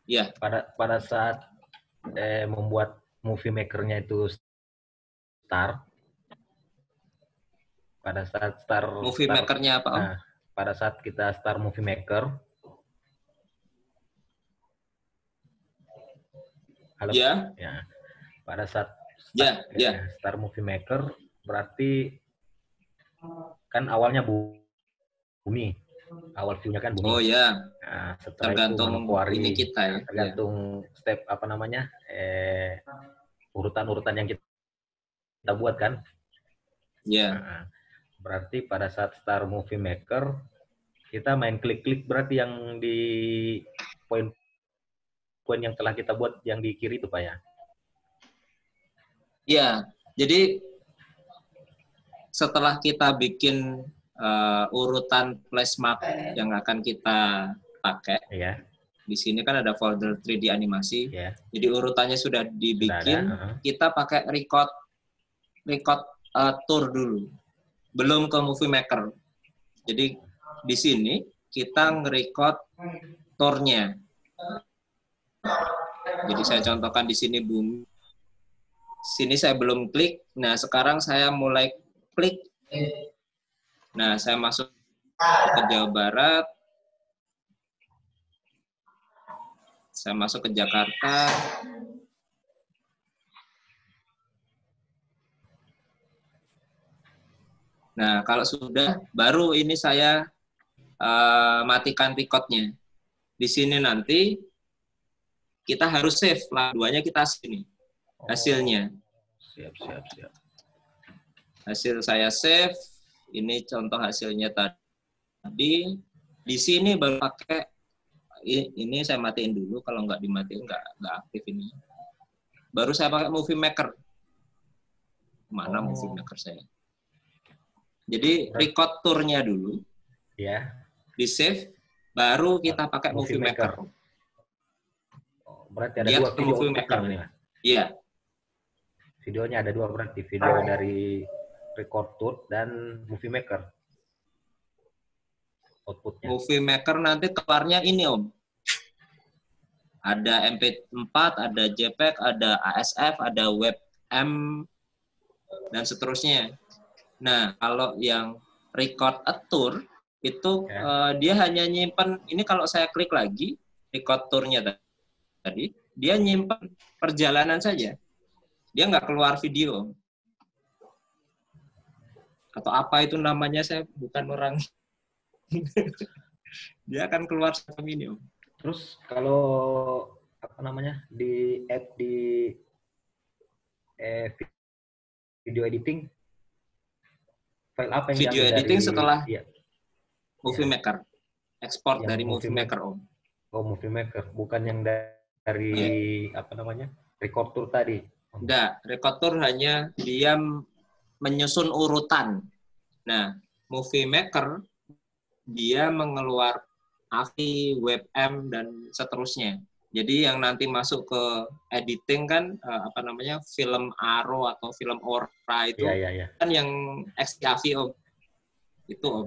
S2: ya.
S5: pada saat membuat movie maker-nya itu start, pada saat
S2: movie maker-nya apa Om?
S5: Nah, pada saat kita start movie maker, halo,
S2: ya.
S5: Pada saat start movie maker berarti kan awalnya bumi, awal view-nya kan bumi.
S2: Oh ya.
S5: Nah, setelah
S2: tergantung
S5: itu
S2: ini kita ya.
S5: Tergantung step apa namanya urutan-urutan yang kita buat kan.
S2: Ya.
S5: Nah, berarti pada saat start movie maker kita main klik-klik berarti yang di poin-poin yang telah kita buat yang di kiri itu Pak ya.
S2: Ya, jadi setelah kita bikin urutan flashmark yang akan kita pakai, di sini kan ada folder 3D animasi. Jadi urutannya sudah dibikin, kita pakai record tour dulu, belum ke movie maker. Jadi di sini kita nge-record tournya. Jadi saya contohkan di sini bumi. Sini saya belum klik. Nah, sekarang saya mulai klik. Nah, saya masuk ke Jawa Barat. Saya masuk ke Jakarta. Nah, kalau sudah, baru ini saya matikan recordnya. Di sini nanti kita harus save. Duanya kita sini hasilnya.
S5: Siap.
S2: Hasil saya save. Ini contoh hasilnya tadi. Di sini baru pakai, ini saya matiin dulu. Kalau nggak dimatiin nggak aktif ini. Baru saya pakai Movie Maker. Mana Movie Maker saya? Jadi record tournya dulu.
S5: Ya.
S2: Di save. Baru kita pakai Movie Maker.
S5: Berarti ada
S2: Dia
S5: dua video
S2: Movie Maker.
S5: nih.
S2: Iya.
S5: Videonya ada dua berarti. Video dari Record Tour dan Movie Maker. Outputnya.
S2: Movie Maker nanti keluarnya ini Om. Ada MP4, ada JPEG, ada ASF, ada WebM, dan seterusnya. Nah, kalau yang Record a Tour, itu dia hanya nyimpan, ini kalau saya klik lagi, Record Tour-nya tadi, dia nyimpan perjalanan saja. Dia nggak keluar video. Atau apa itu namanya, saya bukan orang. Dia akan keluar seperti ini, Om.
S5: Terus kalau apa namanya di app di video editing, file apa yang
S2: video editing
S5: dari,
S2: setelah
S5: ya,
S2: Movie Maker, ekspor
S5: yang
S2: dari Movie Maker, Om.
S5: Oh, Movie Maker, bukan yang dari apa namanya Record Tour tadi.
S2: Enggak, Record Tour hanya dia menyusun urutan. Nah, Movie Maker dia mengeluarkan AVI, WebM, dan seterusnya. Jadi yang nanti masuk ke editing kan apa namanya film Aro atau film Ora itu kan yang XAVI, Om. Itu, Om.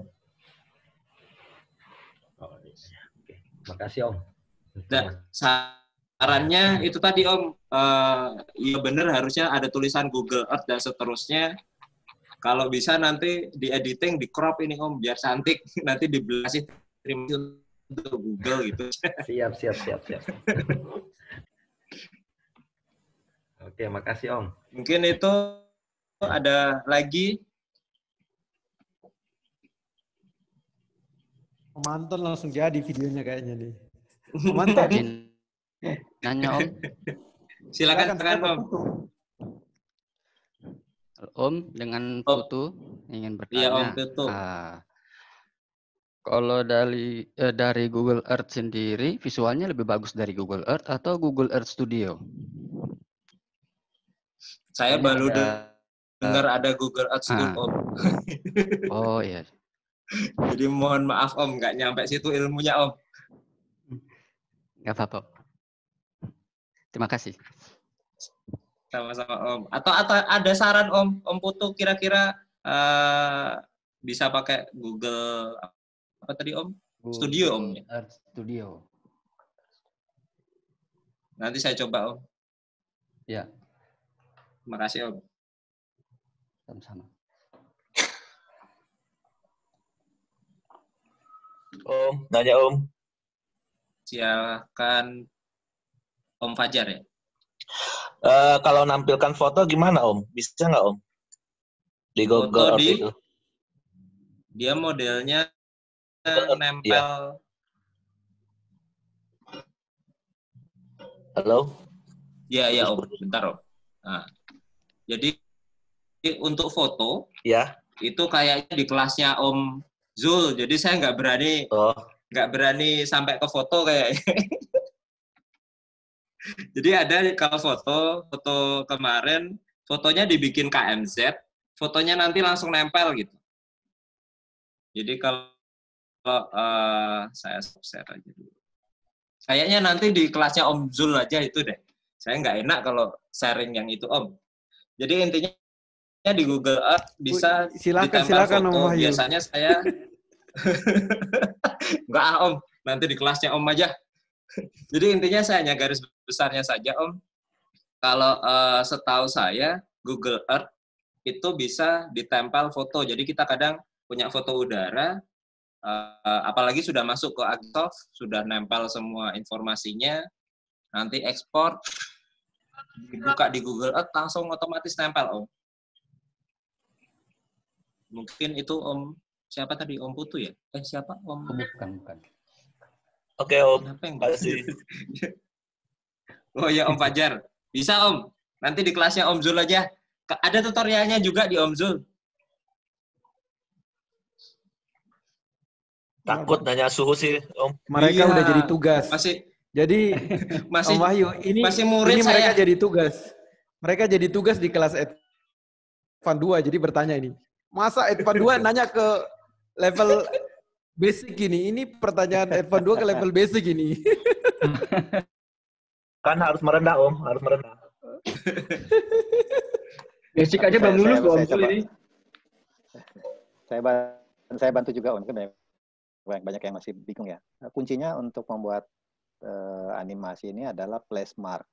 S5: Oh, iya. Oke. Makasih, Om.
S2: Nah, sarannya itu tadi, Om. Ya benar, harusnya ada tulisan Google Earth dan seterusnya. Kalau bisa nanti di editing, di crop ini, Om, biar cantik. Nanti dibelasi terima untuk Google gitu.
S5: Siap. Oke, makasih Om.
S2: Mungkin itu ada lagi.
S3: Om Anton langsung jadi videonya kayaknya nih. Om Anton.
S11: Nanya Om.
S2: Silakan Om.
S11: Om dengan Putu ingin bertanya.
S2: Iya Om Putu.
S11: Kalau dari Google Earth sendiri, visualnya lebih bagus dari Google Earth atau Google Earth Studio?
S2: Saya baru dengar ada Google Earth Studio, Om.
S11: Oh iya.
S2: Jadi mohon maaf Om, nggak nyampe situ ilmunya Om.
S11: Nggak apa-apa. Terima kasih.
S2: Sama-sama Om. Atau ada saran Om Putu kira-kira bisa pakai Google apa tadi Om? Studio Om.
S11: Earth Studio.
S2: Nanti saya coba Om.
S11: Ya.
S2: Terima kasih Om.
S11: Sama-sama.
S12: Om, nanya Om.
S2: Silakan Om Fajar ya.
S12: Kalau nampilkan foto gimana Om? Bisa nggak Om? Di Google Earth itu.
S2: Dia modelnya nempel.
S12: Ya. Halo?
S2: Iya Om, bentar Om. Nah, jadi untuk foto, itu kayaknya di kelasnya Om Zul. Jadi saya nggak berani sampai ke foto kayaknya. Jadi ada kalau foto kemarin, fotonya dibikin KMZ, fotonya nanti langsung nempel gitu. Jadi kalau saya share aja dulu. Kayaknya nanti di kelasnya Om Zul aja itu deh. Saya nggak enak kalau sharing yang itu Om. Jadi intinya di Google Earth bisa ditempel foto. Biasanya saya nggak Om. Nanti di kelasnya Om aja. Jadi intinya saya hanya garis besarnya saja Om. Kalau setahu saya Google Earth itu bisa ditempel foto. Jadi kita kadang punya foto udara, apalagi sudah masuk ke Adobe, sudah nempel semua informasinya, nanti ekspor, dibuka di Google Earth, langsung otomatis nempel Om. Mungkin itu Om, siapa tadi? Om Putu ya? Siapa? Om?
S11: Bukan.
S12: Oke Om, terima kasih.
S2: Oh ya Om Fajar, bisa Om. Nanti di kelasnya Om Zul aja. Ada tutorialnya juga di Om Zul.
S12: Takut nanya suhu sih, Om.
S3: Mereka
S2: Iya.
S3: udah jadi tugas.
S2: Masih
S3: Jadi
S2: masih
S3: Om Wahyu,
S2: masih murid
S3: ini mereka
S2: saya.
S3: jadi tugas. Mereka jadi tugas di kelas Advance 2. Jadi bertanya ini, masa Advance 2 nanya ke level basic ini? Ini pertanyaan Advance 2 ke level basic ini.
S12: Kan harus merendah, Om. Harus merendah.
S1: Basic aja belum lulus kok Om Zul ini.
S7: Saya bantu juga Om, banyak yang masih bingung ya. Kuncinya untuk membuat animasi ini adalah place mark.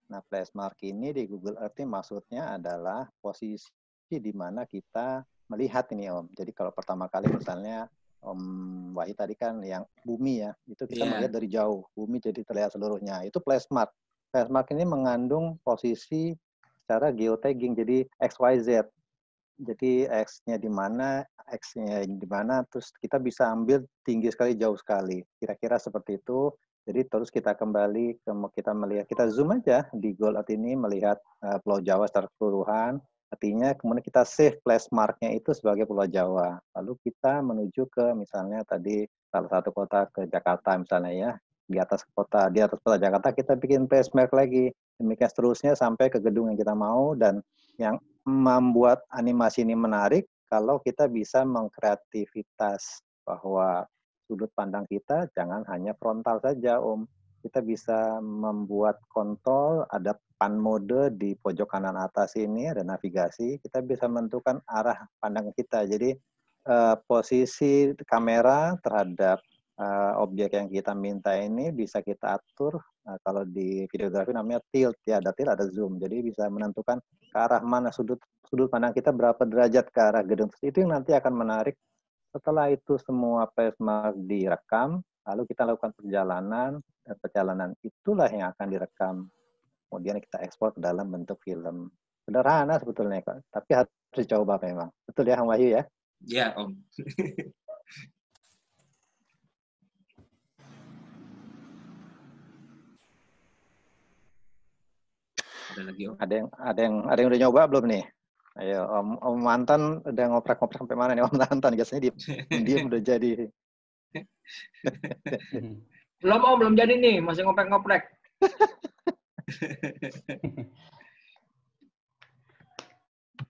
S7: Nah, place mark ini di Google Earth ini maksudnya adalah posisi di mana kita melihat ini Om. Jadi kalau pertama kali misalnya Om Wahyu tadi kan yang bumi ya, itu kita melihat dari jauh, bumi jadi terlihat seluruhnya. Itu place mark. Place mark ini mengandung posisi secara geotagging, jadi XYZ. Jadi X-nya di mana, X-nya di mana, terus kita bisa ambil tinggi sekali, jauh sekali. Kira-kira seperti itu. Jadi terus kita kembali, kita melihat, kita zoom aja di Google Earth ini, melihat Pulau Jawa secara keseluruhan. Artinya kemudian kita save place mark-nya itu sebagai Pulau Jawa. Lalu kita menuju ke misalnya tadi salah satu kota ke Jakarta misalnya ya. Di atas kota Jakarta kita bikin place mark lagi. Demikian seterusnya sampai ke gedung yang kita mau, dan yang membuat animasi ini menarik kalau kita bisa mengkreativitas bahwa sudut pandang kita jangan hanya frontal saja Om. Kita bisa membuat kontrol, ada pan mode di pojok kanan atas ini, ada navigasi, kita bisa menentukan arah pandangan kita. Jadi posisi kamera terhadap objek yang kita minta ini bisa kita atur. Kalau di videografi namanya tilt ya, ada tilt, ada zoom. Jadi bisa menentukan ke arah mana sudut pandang kita berapa derajat ke arah gedung. Itu yang nanti akan menarik. Setelah itu semua place mark direkam, lalu kita lakukan perjalanan, dan perjalanan itulah yang akan direkam. Kemudian kita ekspor ke dalam bentuk film. Sederhana sebetulnya, tapi harus dicoba memang. Betul ya, Om Wahyu ya?
S2: Ya, Om. Ada lagi Om.
S7: Ada yang udah nyoba belum nih? Ayo Om Mantan udah ngoprek-ngoprek sampai mana nih Om Mantan? Biasanya dia udah jadi.
S1: Belum Om, belum jadi nih, masih ngoprek-ngoprek.